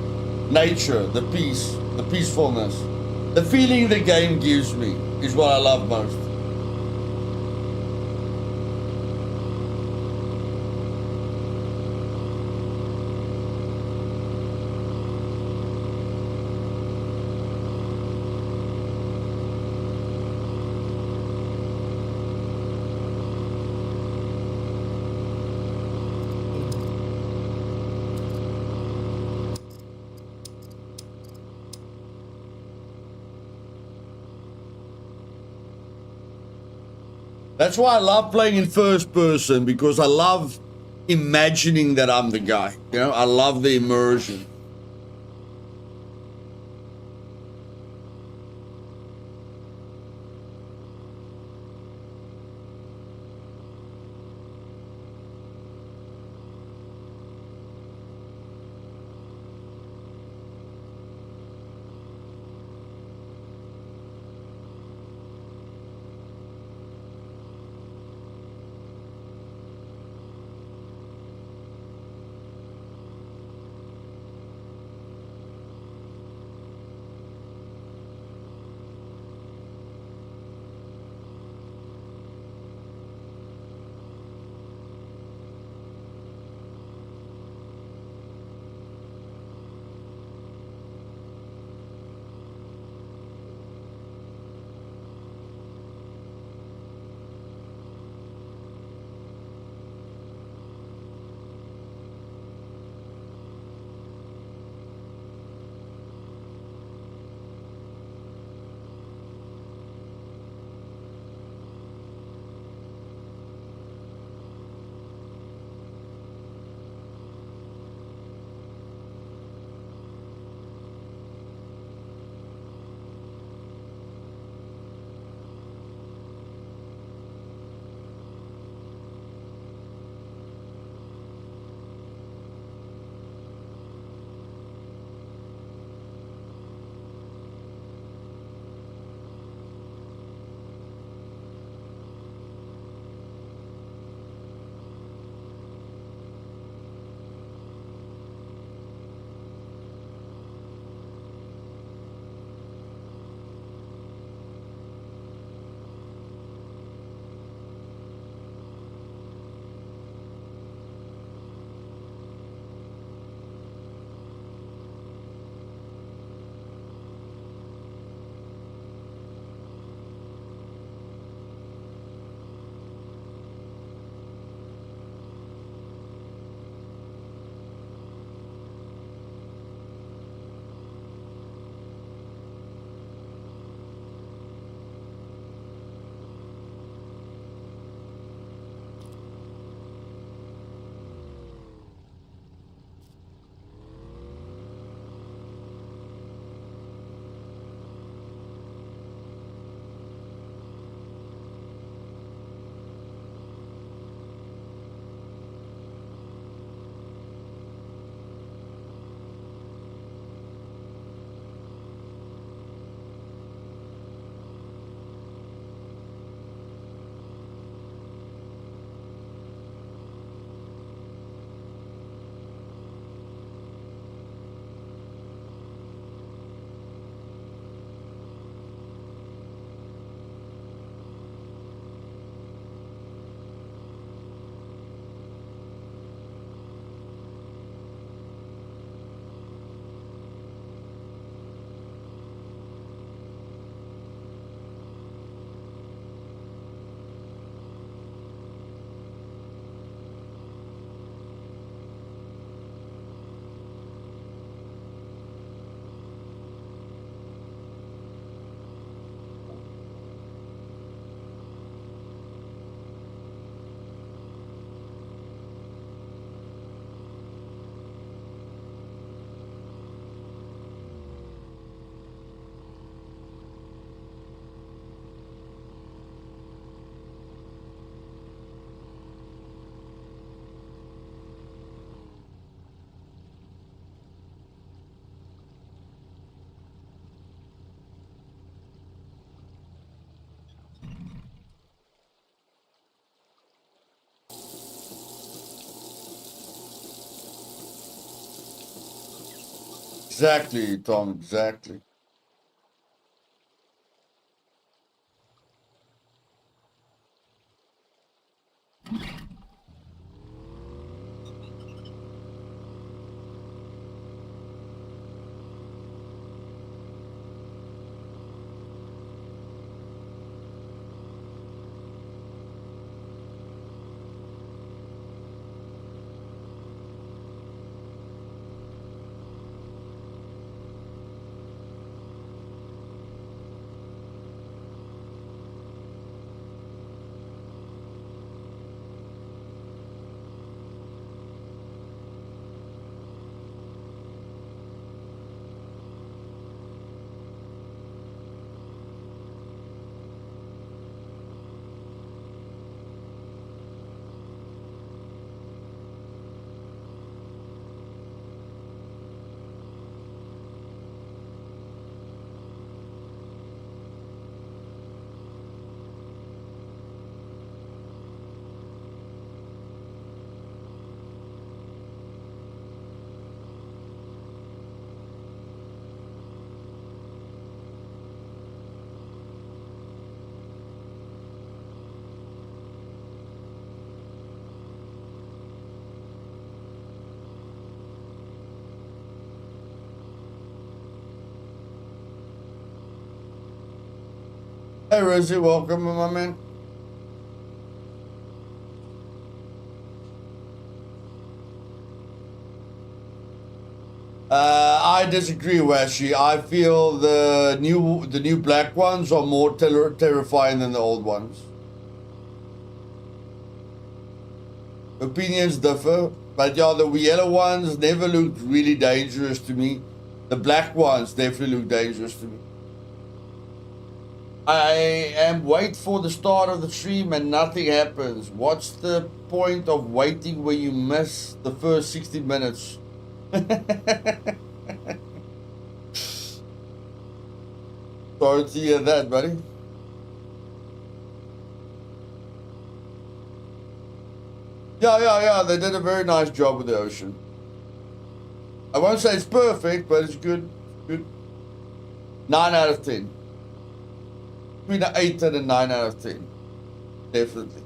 nature, the peace, the peacefulness. The feeling the game gives me is what I love most. That's why I love playing in first person, because I love imagining that I'm the guy. You know, I love the immersion. Exactly, Tom, exactly. Hey, Rosie, welcome, my man. I disagree, Washi. I feel the new black ones are more terrifying than the old ones. Opinions differ, but yeah, the yellow ones never looked really dangerous to me. The black ones definitely look dangerous to me. I am wait for the start of the stream and nothing happens. What's the point of waiting when you miss the first 60 minutes? Sorry to hear that, buddy. Yeah. They did a very nice job with the ocean. I won't say it's perfect, but it's good. Good. 9 out of 10. Between an 8 and a 9 out of 10. Definitely.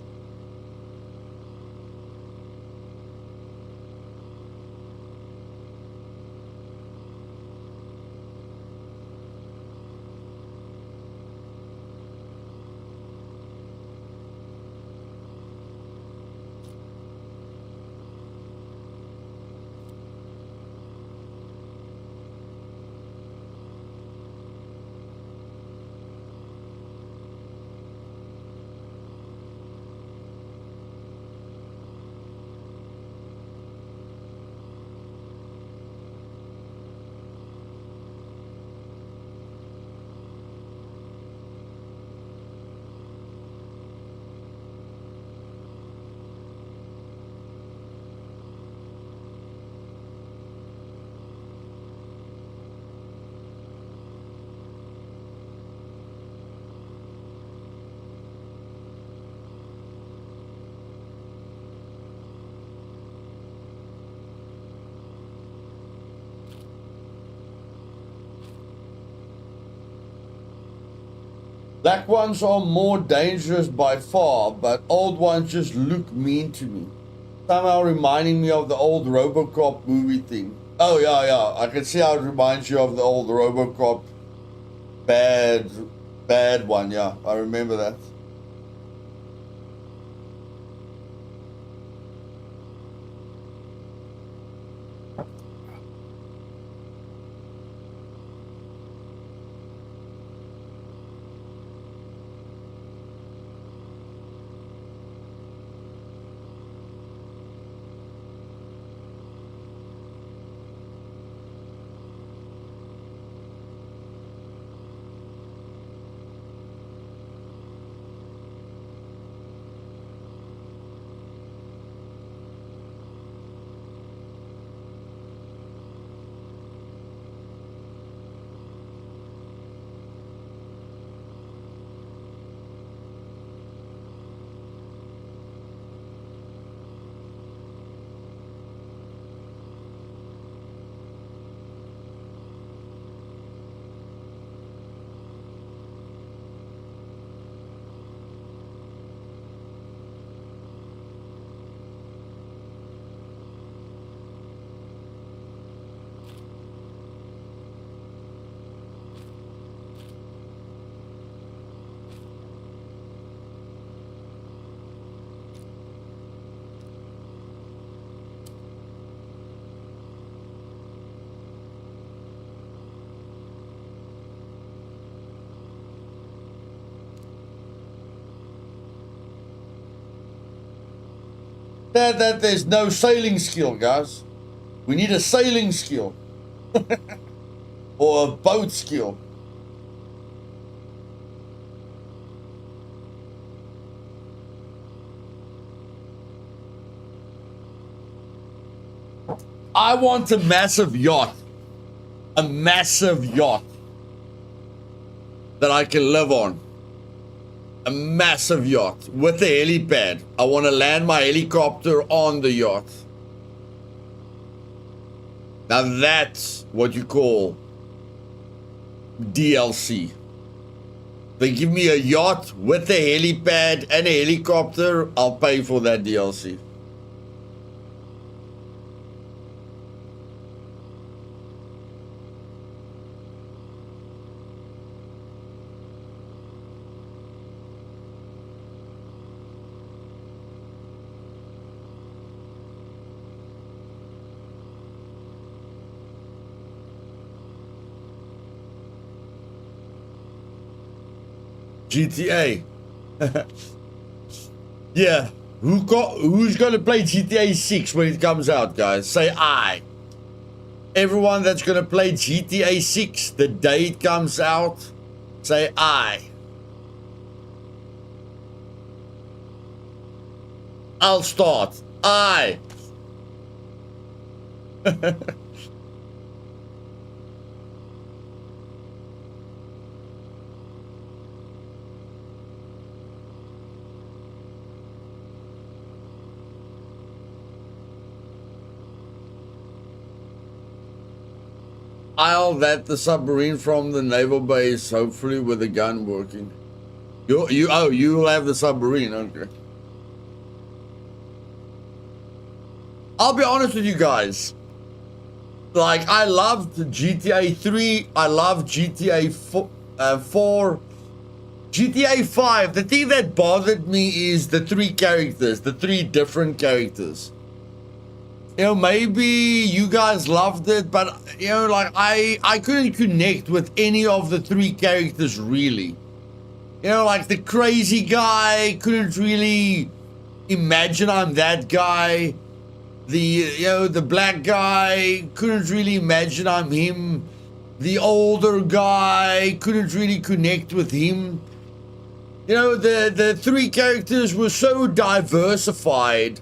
Black ones are more dangerous by far, but old ones just look mean to me. Somehow reminding me of the old RoboCop movie thing. Oh, yeah. I can see how it reminds you of the old RoboCop bad one. Yeah, I remember that. that there's no sailing skill, guys. We need a sailing skill. Or a boat skill. I want a massive yacht. A massive yacht that I can live on. A massive yacht with a helipad. I want to land my helicopter on the yacht. Now that's what you call DLC. They give me a yacht with a helipad and a helicopter, I'll pay for that DLC. GTA. Yeah. Who's gonna play GTA 6 when it comes out, guys? Say I. Everyone that's gonna play GTA 6 the day it comes out, say I. I'll start. I. I'll that the submarine from the naval base, hopefully with the gun working. You'll have the submarine, okay. I'll be honest with you guys. Like, I loved GTA 3, I loved GTA 4, GTA 5. The thing that bothered me is the three characters, the three different characters. You know, maybe you guys loved it, but, you know, like, I couldn't connect with any of the three characters, really. You know, like, the crazy guy, couldn't really imagine I'm that guy. The black guy, couldn't really imagine I'm him. The older guy, couldn't really connect with him. You know, the three characters were so diversified,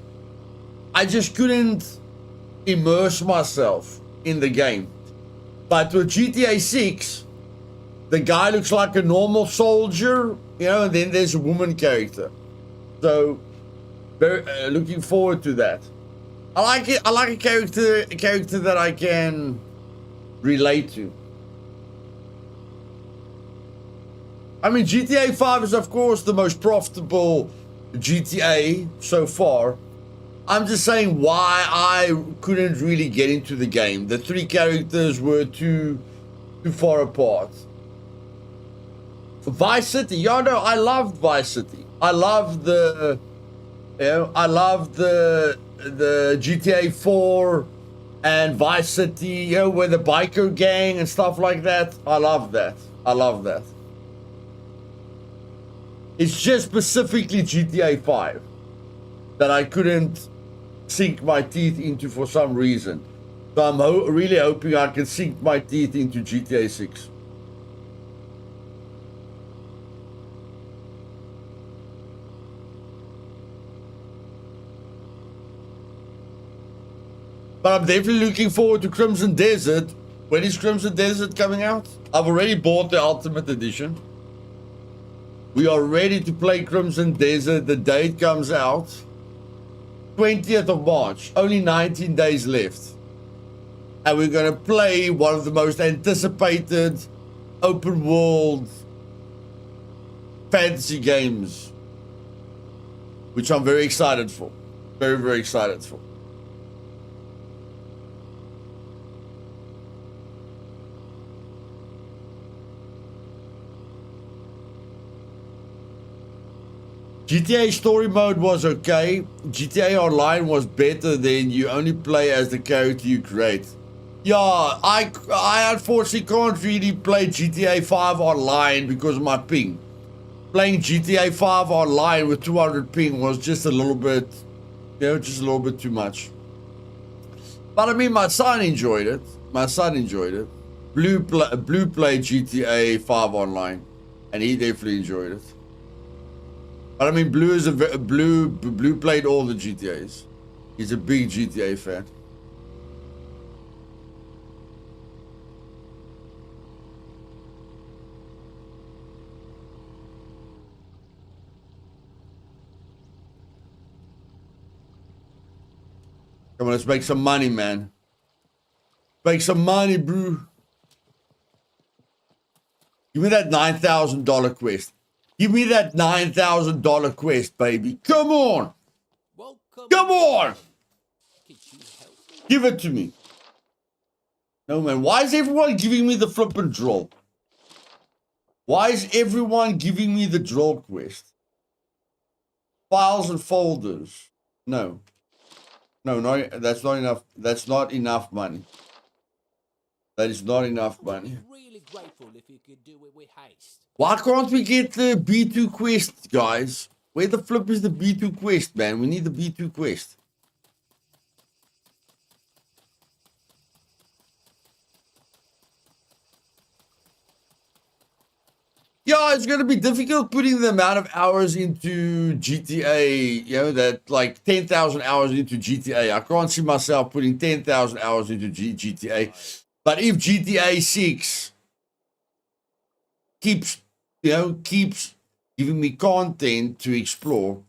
I just couldn't immerse myself in the game. But with GTA 6, the guy looks like a normal soldier, you know, and then there's a woman character. So, very looking forward to that. I like it. I like a character that I can relate to. I mean, GTA 5 is of course the most profitable GTA so far. I'm just saying why I couldn't really get into the game. The three characters were too far apart. Vice City, yeah, no, I loved Vice City. I loved the GTA 4 and Vice City, you know, with the biker gang and stuff like that. I love that. I love that. It's just specifically GTA 5 that I couldn't sink my teeth into for some reason. So I'm really hoping I can sink my teeth into GTA 6. But I'm definitely looking forward to Crimson Desert. When is Crimson Desert coming out? I've already bought the Ultimate Edition. We are ready to play Crimson Desert the day it comes out. 20th of March. Only 19 days left. And we're going to play one of the most anticipated open world fantasy games. Which I'm very excited for. Very, very excited for. GTA story mode was okay. GTA Online was better than you only play as the character you create. Yeah, I unfortunately can't really play GTA 5 Online because of my ping. Playing GTA 5 Online with 200 ping was just a little bit You know, just a little bit too much. But I mean, my son enjoyed it. Blue played GTA 5 online, and he definitely enjoyed it. But I mean, Blue played all the GTAs. He's a big GTA fan. Come on, let's make some money, man. Make some money, bro. Give me that $9,000 quest. Give me that $9,000 quest, baby. Come on. Come on. Give it to me. No, man. Why is everyone giving me the flippin' drill? Why is everyone giving me the drill quest? Files and folders. No. No, that's not enough. That's not enough money. That is not enough money. Really grateful if you could do it with haste. Why can't we get the B2 quest, guys? Where the flip is the B2 quest, man? We need the B2 quest. Yeah, it's going to be difficult putting the amount of hours into GTA, you know, that like 10,000 hours into GTA. I can't see myself putting 10,000 hours into GTA. But if GTA 6 keeps giving me content to explore,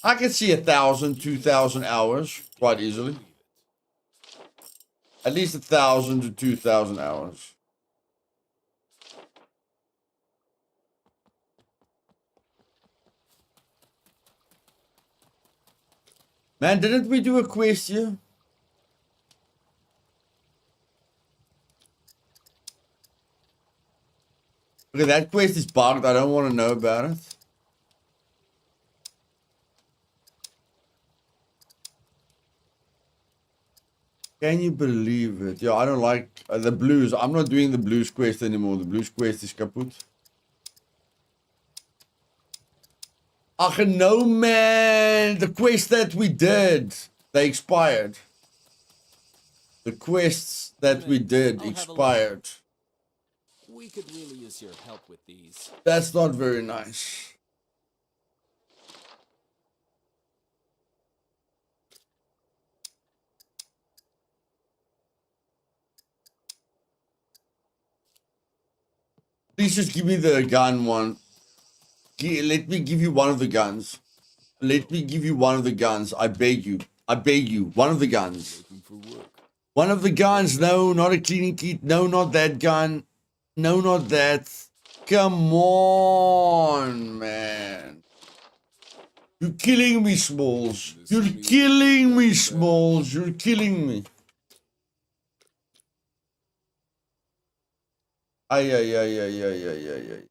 I can see 1,000, 2,000 hours quite easily. At least 1,000 to 2,000 hours. Man, didn't we do a quest here? Okay, that quest is bugged. I don't want to know about it. Can you believe it? Yeah, I don't like the blues. I'm not doing the blues quest anymore. The blues quest is kaput. Ach, no, man. The quest that we did, they expired. The quests that we did expired. We could really use your help with these. That's not very nice. Please just give me the gun one. Let me give you one of the guns. Let me give you one of the guns. I beg you. I beg you. One of the guns. One of the guns. No, not a cleaning kit. No, not that gun. No, not that. Come on, man. You're killing me, Smalls. You're killing me, Smalls. You're killing me. Ay, ay, ay, ay, ay, ay, ay, ay.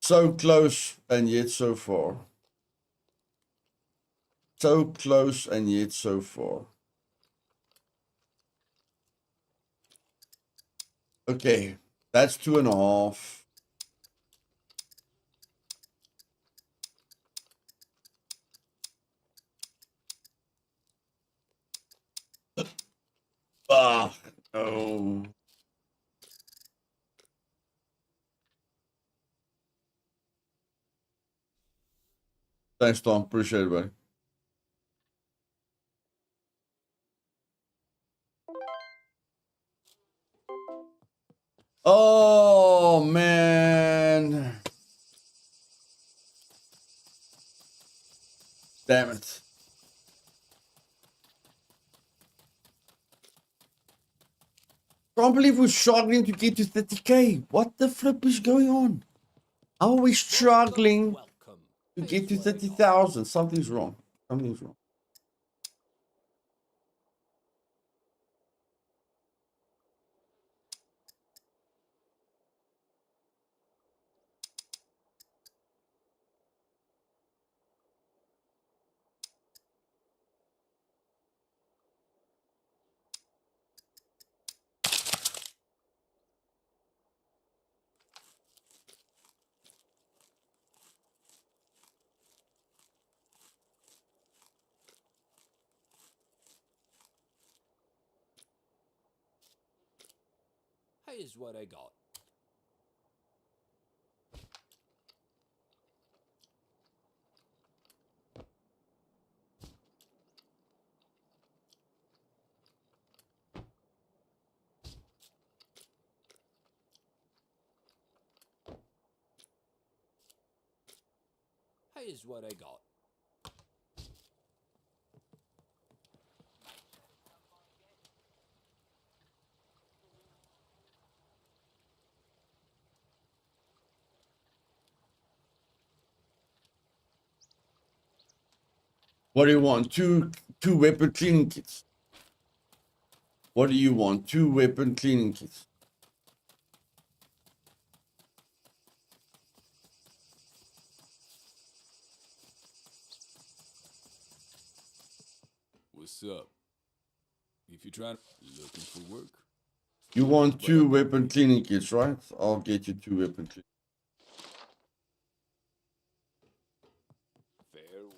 So close and yet so far. So close and yet so far. Okay, that's 2.5. Ah, no. Thanks, Tom. Appreciate it, buddy. Oh, man. Damn it. Can't believe we're struggling to get to 30K. What the flip is going on? How are we struggling to get to 30,000? Something's wrong. Something's wrong. Here's what I got. Here's what I got. What do you want? Two weapon cleaning kits. What do you want? 2 weapon cleaning kits. What's up? If you're trying looking for work. You want 2 weapon cleaning kits, right? I'll get you 2 weapon cleaning. Farewell.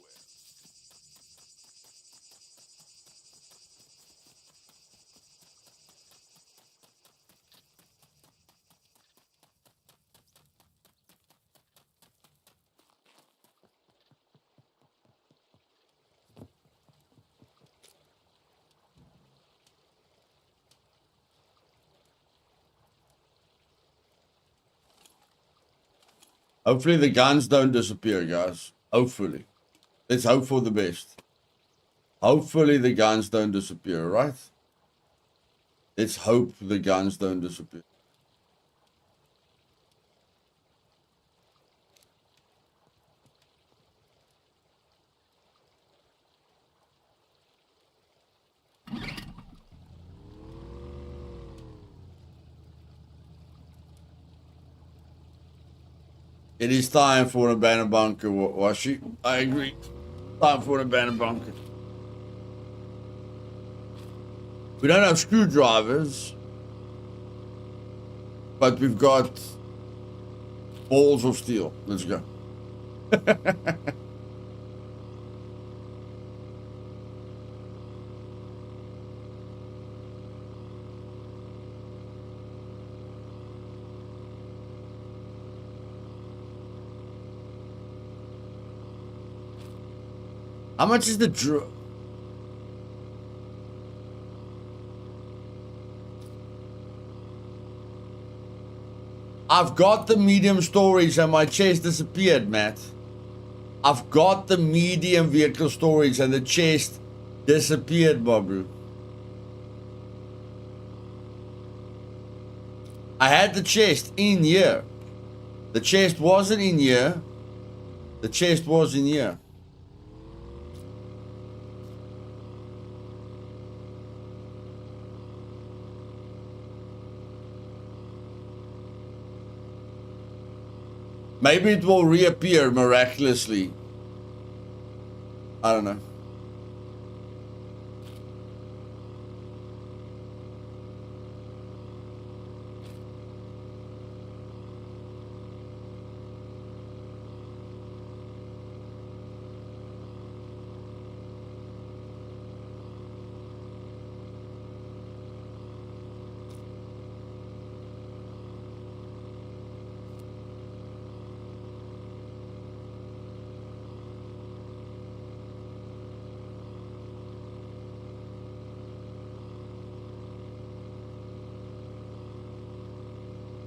Hopefully the guns don't disappear, guys. Hopefully. Let's hope for the best. Hopefully the guns don't disappear, right? Let's hope the guns don't disappear. It is time for an abandoned bunker, Washi. I agree. Time for an abandoned bunker. We don't have screwdrivers, but we've got balls of steel. Let's go. How much is the drill? I've got the medium storage and my chest disappeared, Matt. I've got the medium vehicle storage and the chest disappeared, Babu. I had the chest in here. The chest wasn't in here. The chest was in here. Maybe it will reappear miraculously. I don't know.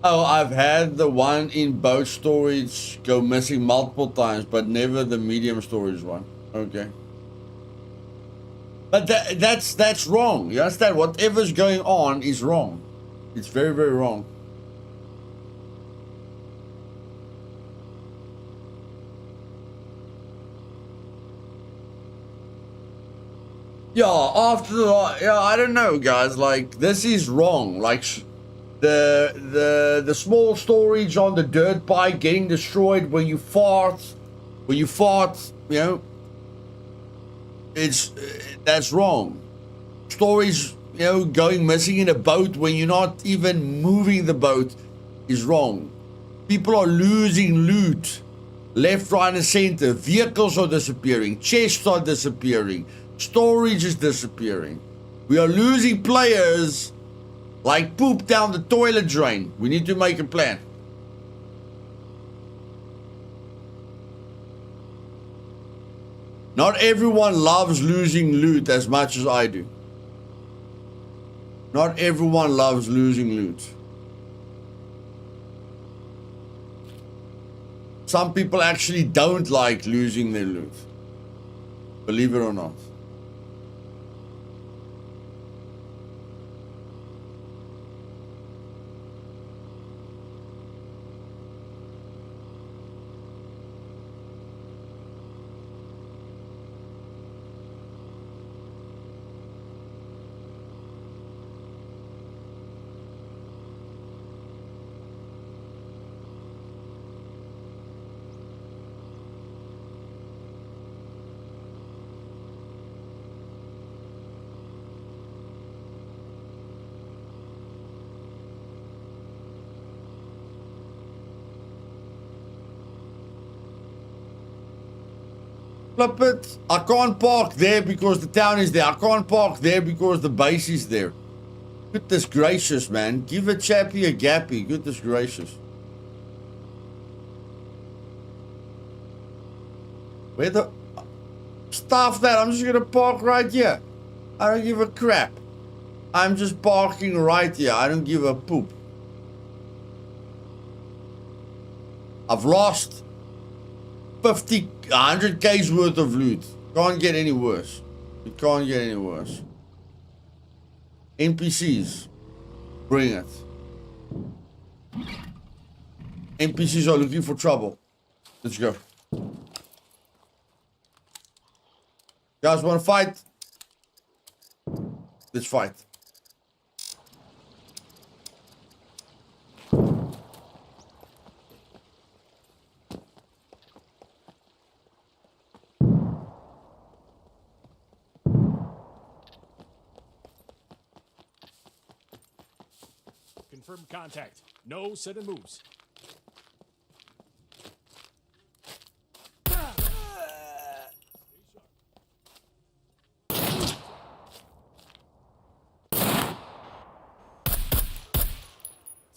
Oh, I've had the one in boat storage go missing multiple times, but never the medium storage one. Okay. But that's wrong. You understand? Whatever's going on is wrong. It's very, very wrong. Yeah, after the, yeah, I don't know, guys. Like, this is wrong. Like, the small storage on the dirt bike getting destroyed when you fart, you know, that's wrong. Storage, you know, going missing in a boat when you're not even moving the boat is wrong. People are losing loot left, right, and center. Vehicles are disappearing. Chests are disappearing. Storage is disappearing. We are losing players Like poop down the toilet drain. We need to make a plan. Not everyone loves losing loot as much as I do. Not everyone loves losing loot. Some people actually don't like losing their loot. Believe it or not. Flip it. I can't park there because the town is there. I can't park there because the base is there. Goodness gracious, man. Give a chappy a gappy. Goodness gracious. Where the... Stuff that. I'm just going to park right here. I don't give a crap. I'm just parking right here. I don't give a poop. I've lost 50, 100 K's worth of loot. Can't get any worse. It can't get any worse. NPCs. Bring it. NPCs are looking for trouble. Let's go. Guys want to fight? Let's fight. Confirm contact. No sudden moves.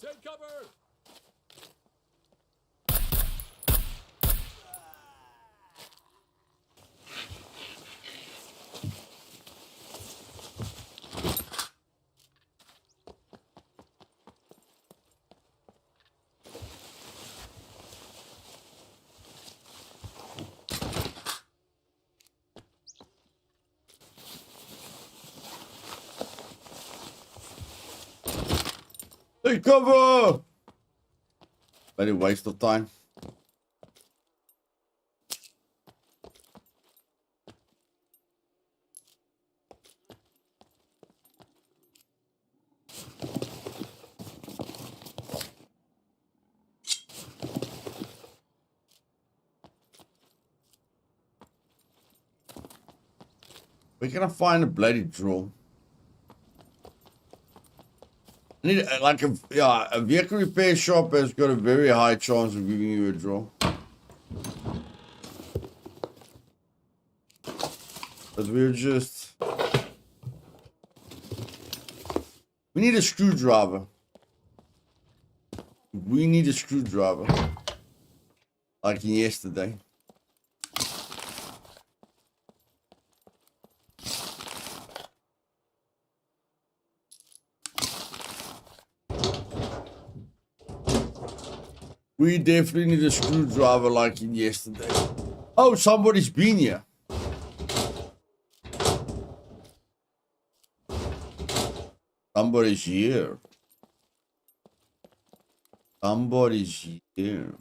Take cover! Take cover! Very waste of time. Where can I find a bloody drill? I need like a vehicle repair shop has got a very high chance of giving you a drill. But we're just... We need a screwdriver. We need a screwdriver. Like in yesterday. We definitely need a screwdriver like in yesterday. Oh, somebody's been here. Somebody's here. Somebody's here.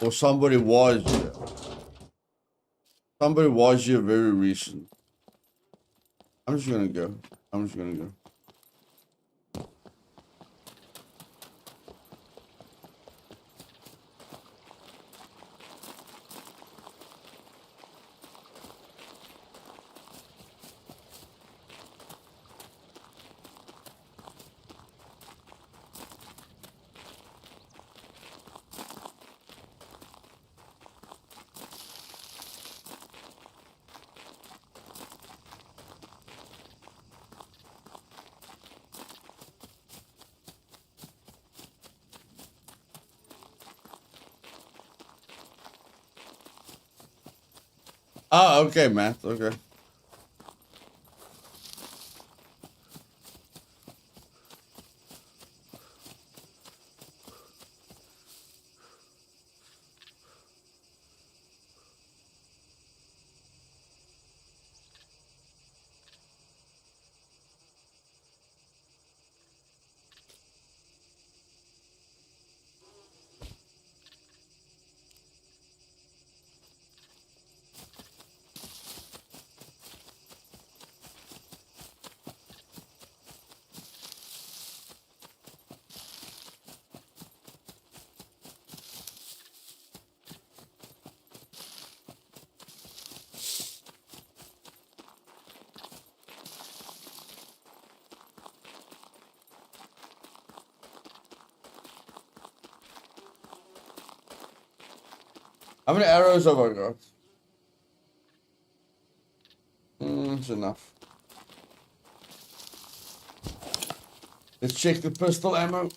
Or somebody was here. Somebody was here very recent. I'm just gonna go. I'm just gonna go. Oh, okay, Matt. Okay. How many arrows have I got? It's enough. Let's check the pistol ammo.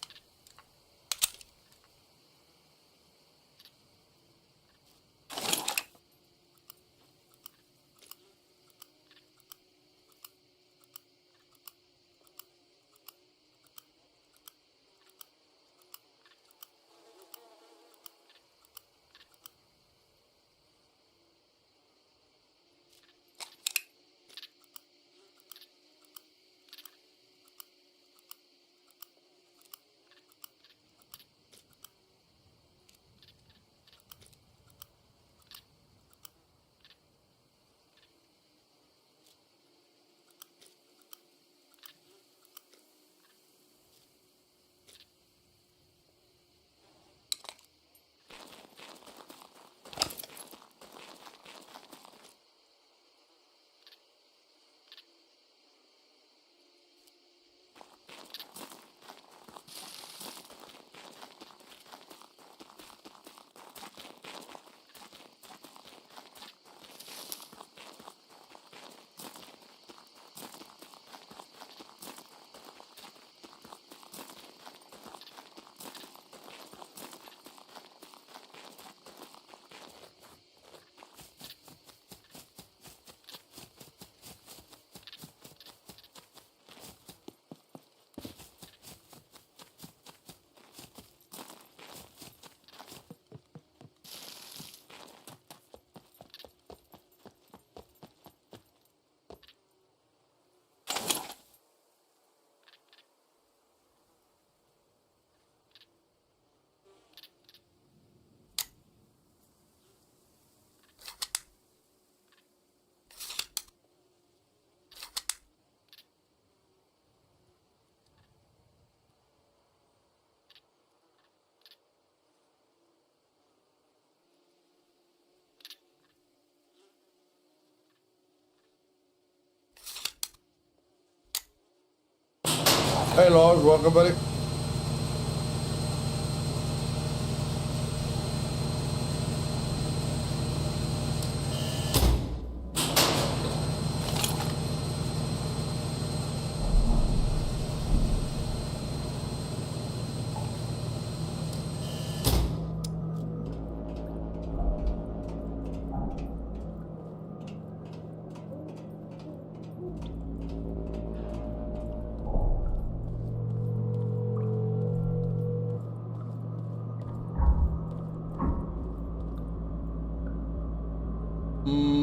Hey Lars, welcome buddy.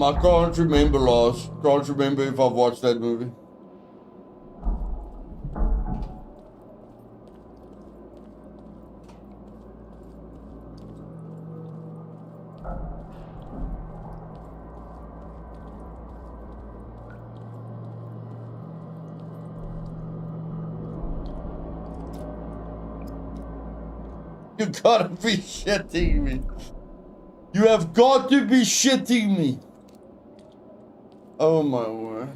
I can't remember, Lars. Can't remember if I've watched that movie. You gotta be shitting me. You have got to be shitting me. Oh my word.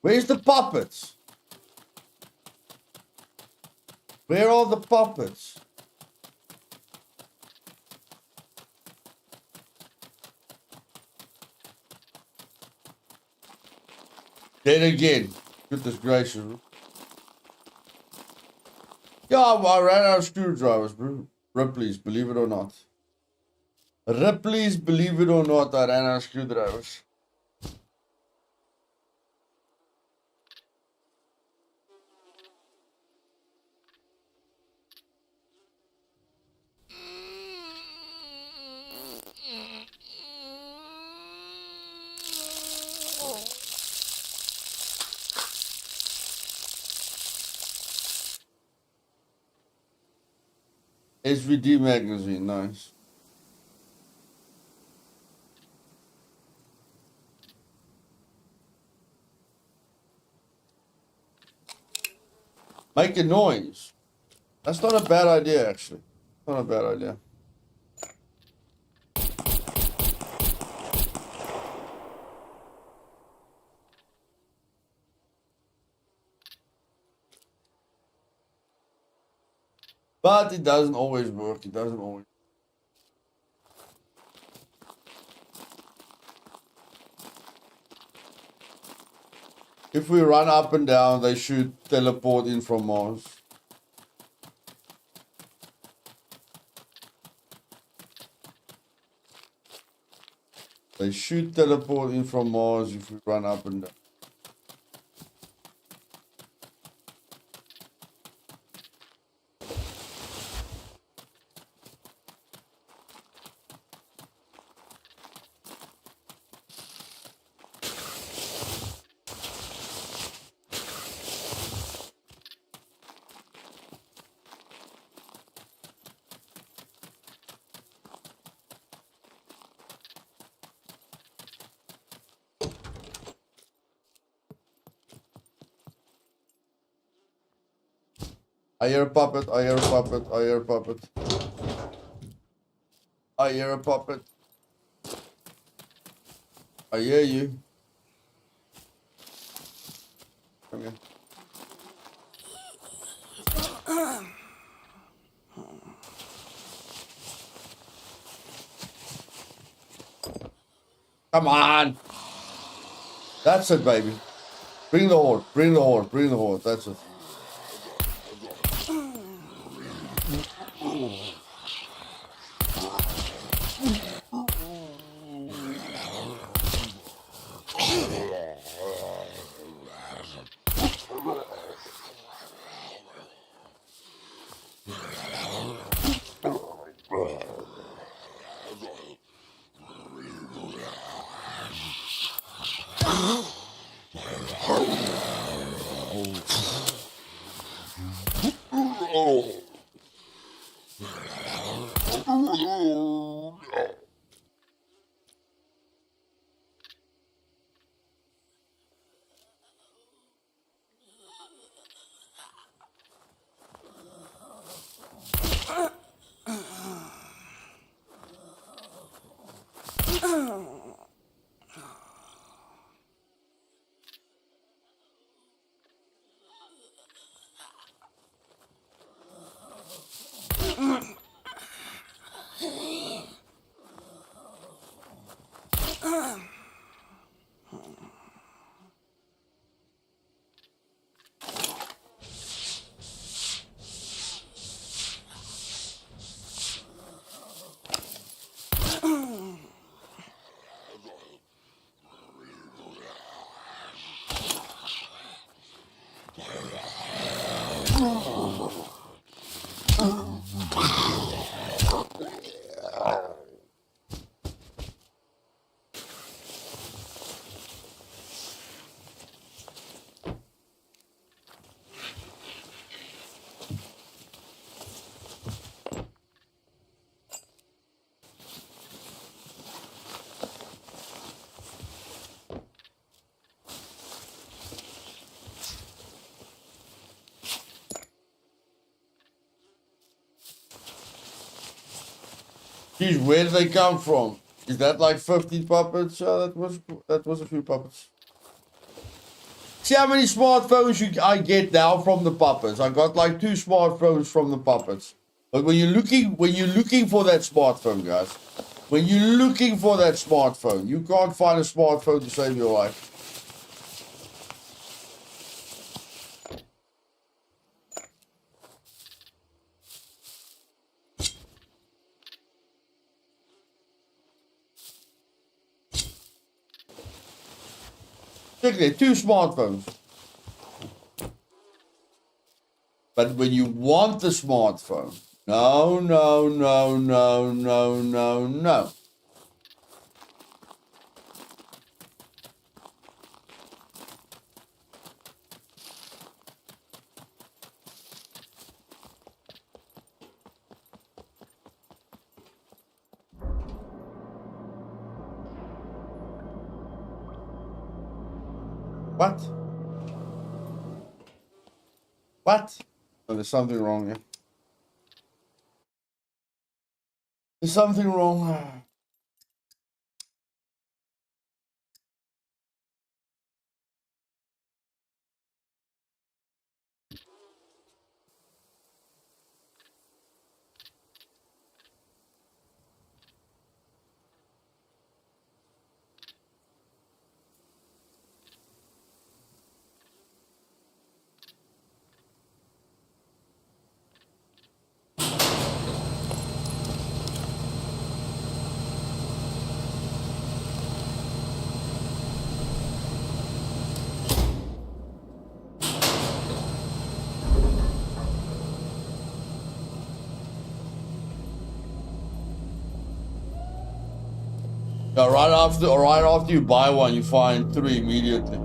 Where's the puppets? Where are the puppets? Dead again. Goodness gracious. Yeah, I ran out of screwdrivers, bro. Ripley's, believe it or not. Ripley's, believe it or not, I ran out of screwdrivers. SVD magazine, nice. Make a noise. That's not a bad idea, actually. Not a bad idea. But it doesn't always work. It doesn't always. If we run up and down, they should teleport in from Mars. They should teleport in from Mars if we run up and down. I hear a puppet, I hear a puppet, I hear a puppet. I hear a puppet. I hear you. Come here. Come on. That's it, baby. Bring the horse, bring the horse, bring the horse. That's it. Geez, where did they come from? Is that like 15 puppets? That was a few puppets. See how many smartphones I get now from the puppets. I got like 2 smartphones from the puppets. But when you're looking for that smartphone, guys, when you're looking for that smartphone, you can't find a smartphone to save your life. Look there, 2 smartphones. But when you want the smartphone, no. What? What? Oh, there's something wrong here. There's something wrong. Yeah, right after you buy one, you find 3 immediately.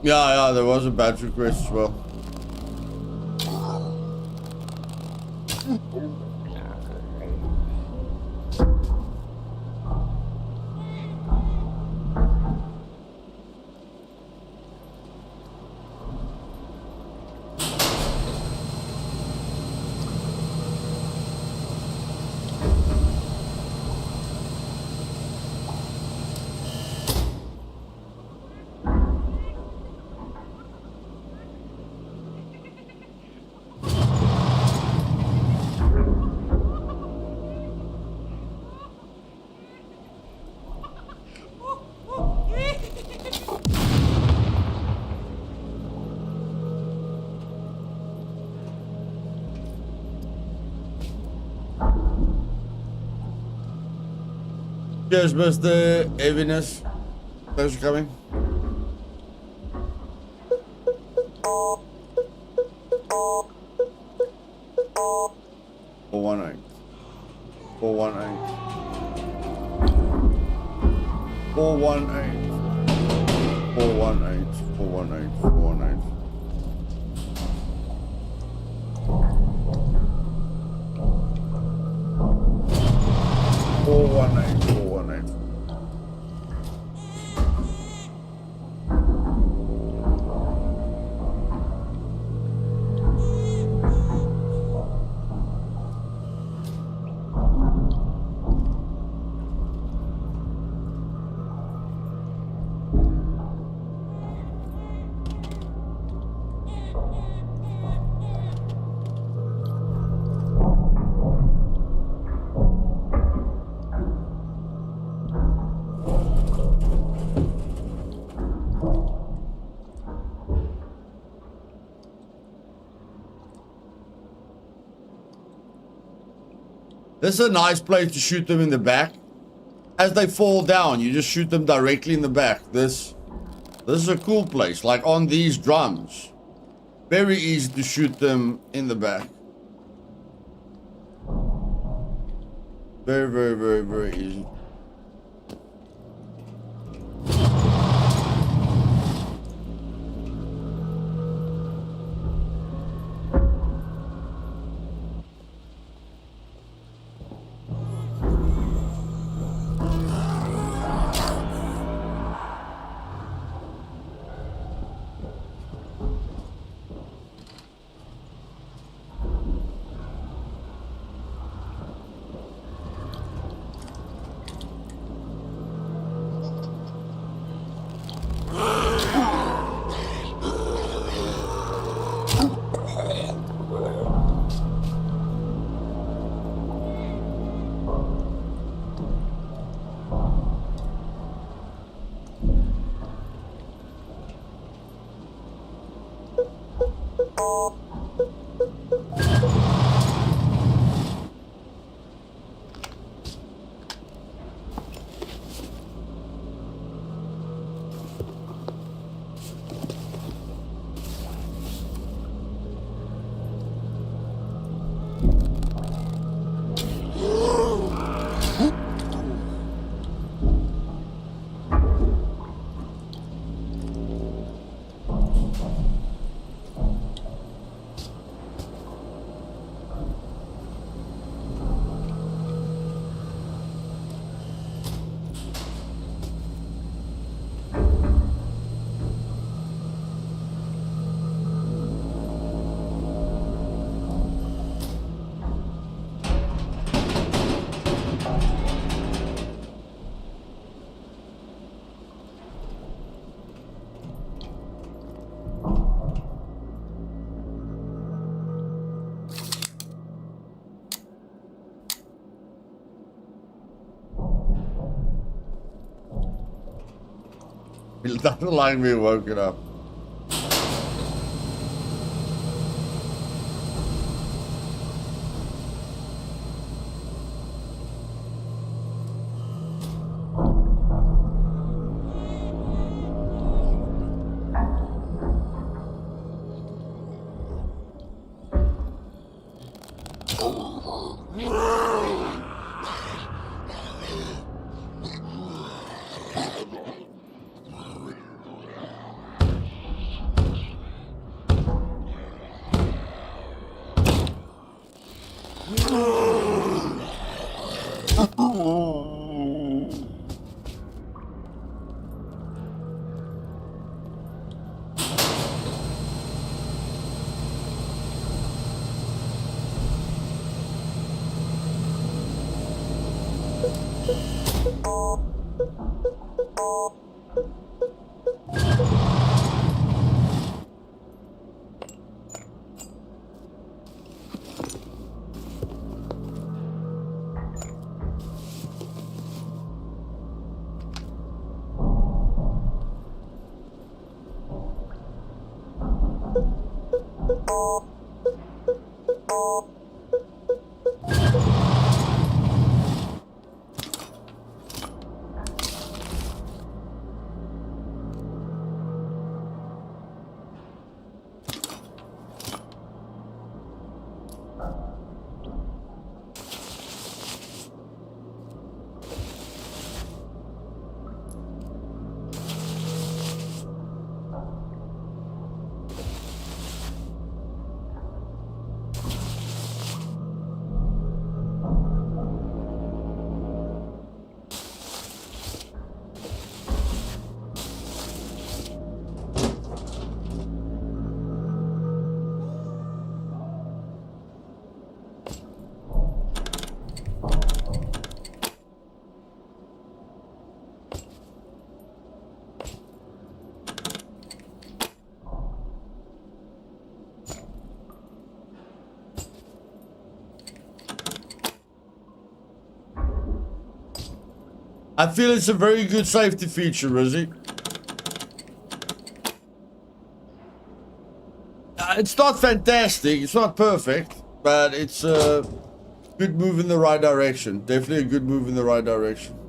Yeah, there was a battery quest as well. Cheers, Mr. Heaviness. Thanks for coming. Four one eight. 418. 418. 418. 418. 418. 418. 418. This is a nice place to shoot them in the back. As they fall down, you just shoot them directly in the back. This is a cool place, like on these drums. Very easy to shoot them in the back. Very, very, very, very easy. He doesn't like me woken up. I feel it's a very good safety feature, Rizzy. It's not fantastic, it's not perfect, but it's a good move in the right direction. Definitely a good move in the right direction.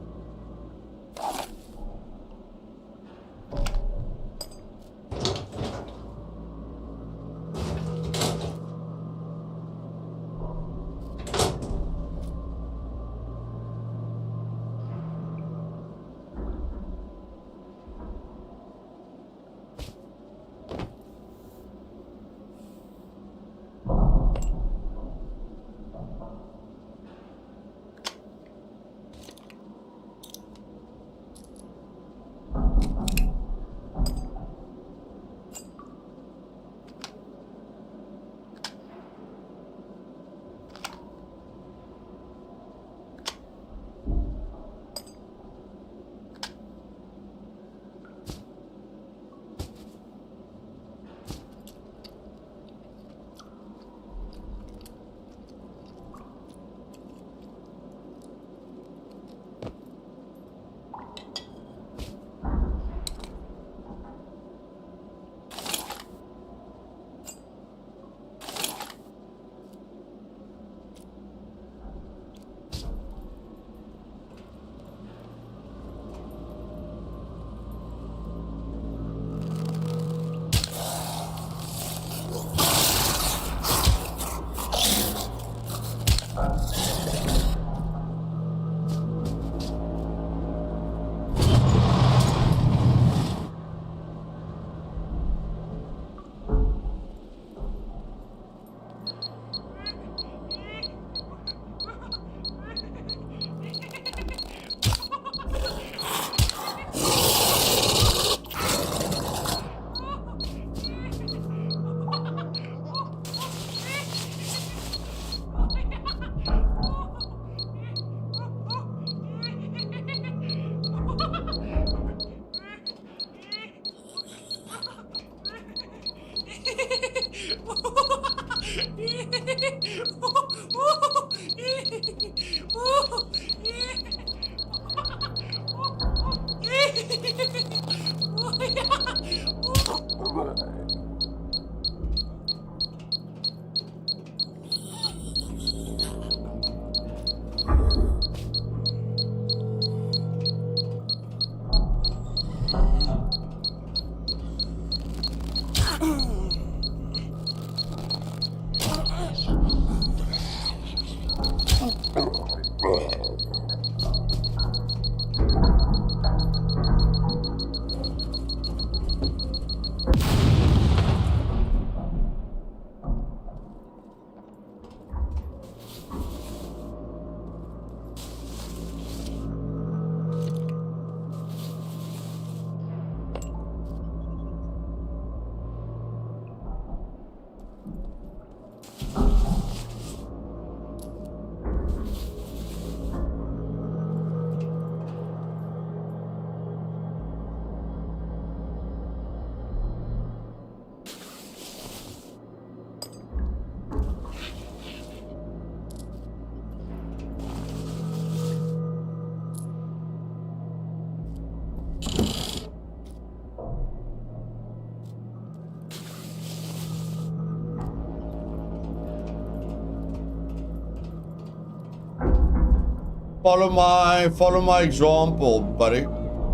Follow my example, buddy.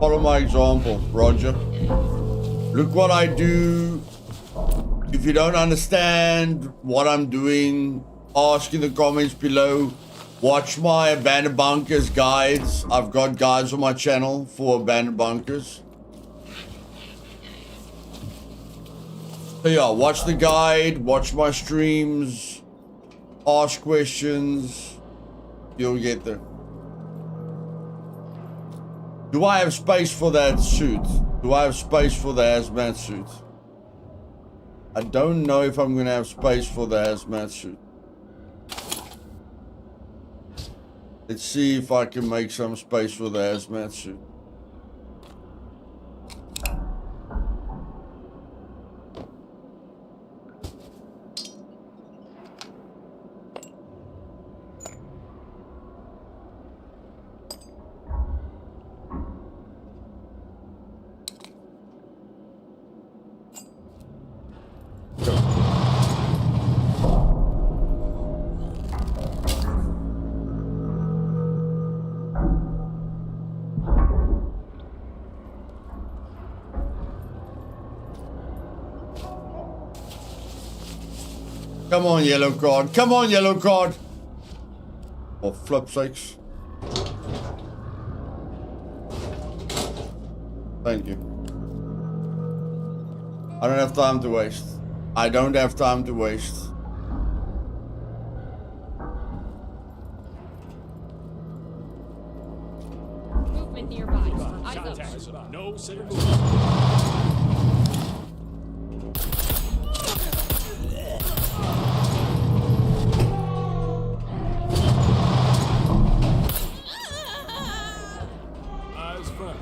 Follow my example, Roger. Look what I do. If you don't understand what I'm doing, ask in the comments below. Watch my abandoned bunkers guides. I've got guides on my channel for abandoned bunkers. So yeah, watch the guide, watch my streams, ask questions. You'll get there. Do I have space for that suit? Do I have space for the hazmat suit? I don't know if I'm gonna have space for the hazmat suit. Let's see if I can make some space for the hazmat suit. Come on, yellow card. Come on, yellow card. Oh, flip sakes. Thank you. I don't have time to waste. I don't have time to waste. Movement nearby. Eyes up. No sudden movement. Eyes front.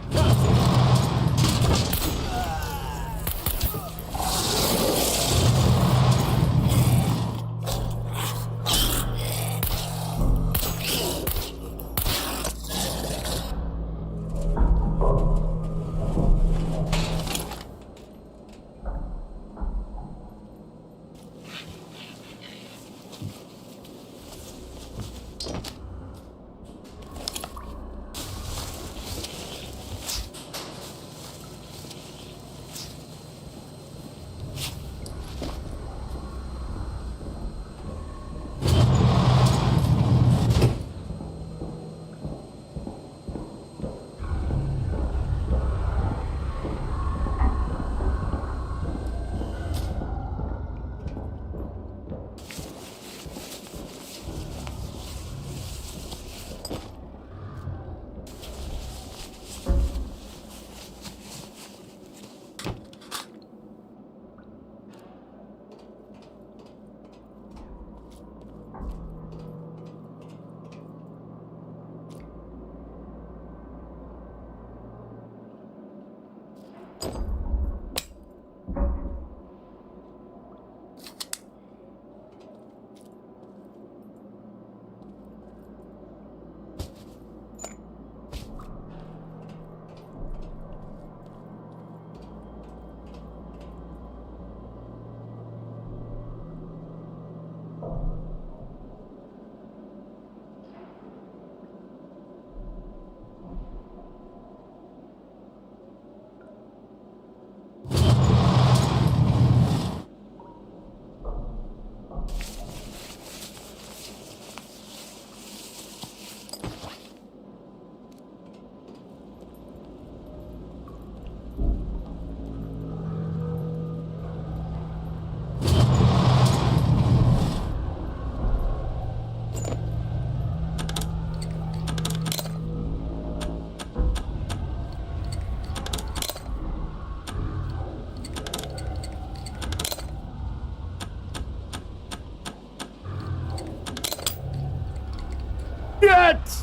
it!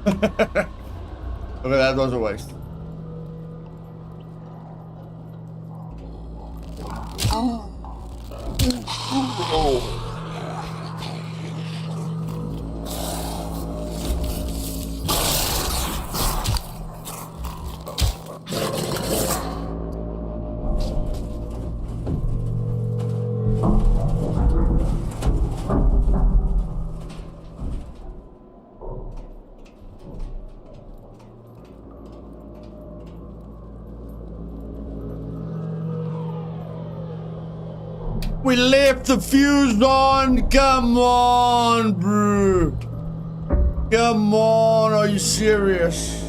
Okay, that was a waste. We left the fuse on. Come on, bro. Come on, are you serious?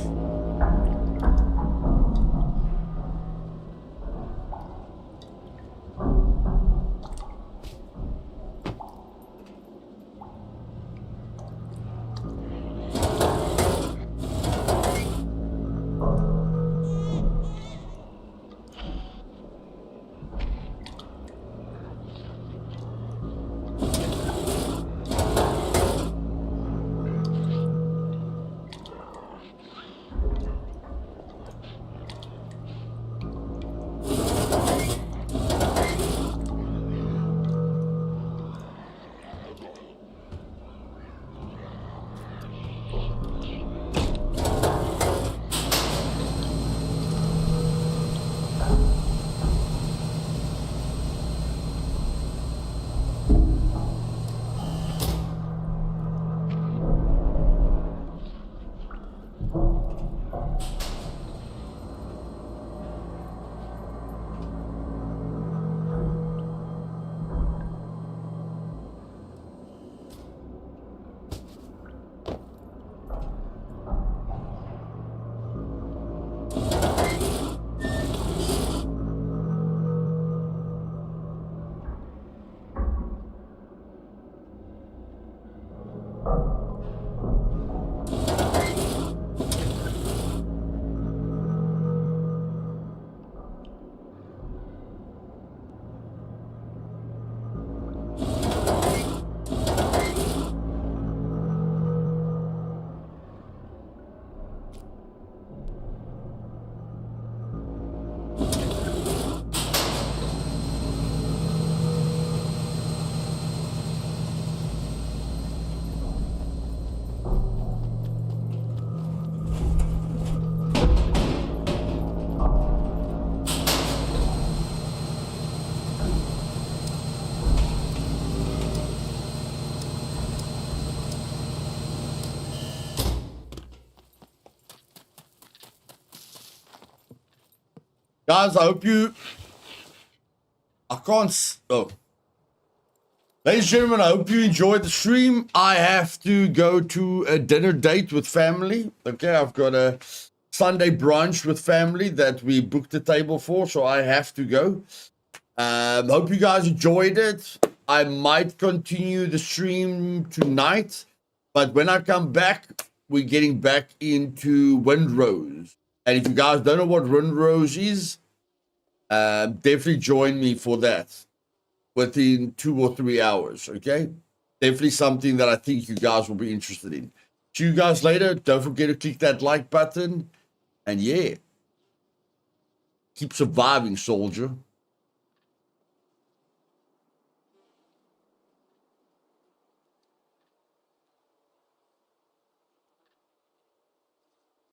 Guys, I hope you... I can't... Oh. Ladies and gentlemen, I hope you enjoyed the stream. I have to go to a dinner date with family. Okay, I've got a Sunday brunch with family that we booked the table for, so I have to go. Hope you guys enjoyed it. I might continue the stream tonight, but when I come back, we're getting back into Windrose. And if you guys don't know what Windrose is, definitely join me for that within 2 or 3 hours, okay? Definitely something that I think you guys will be interested in. See you guys later. Don't forget to click that like button. And yeah, keep surviving, soldier.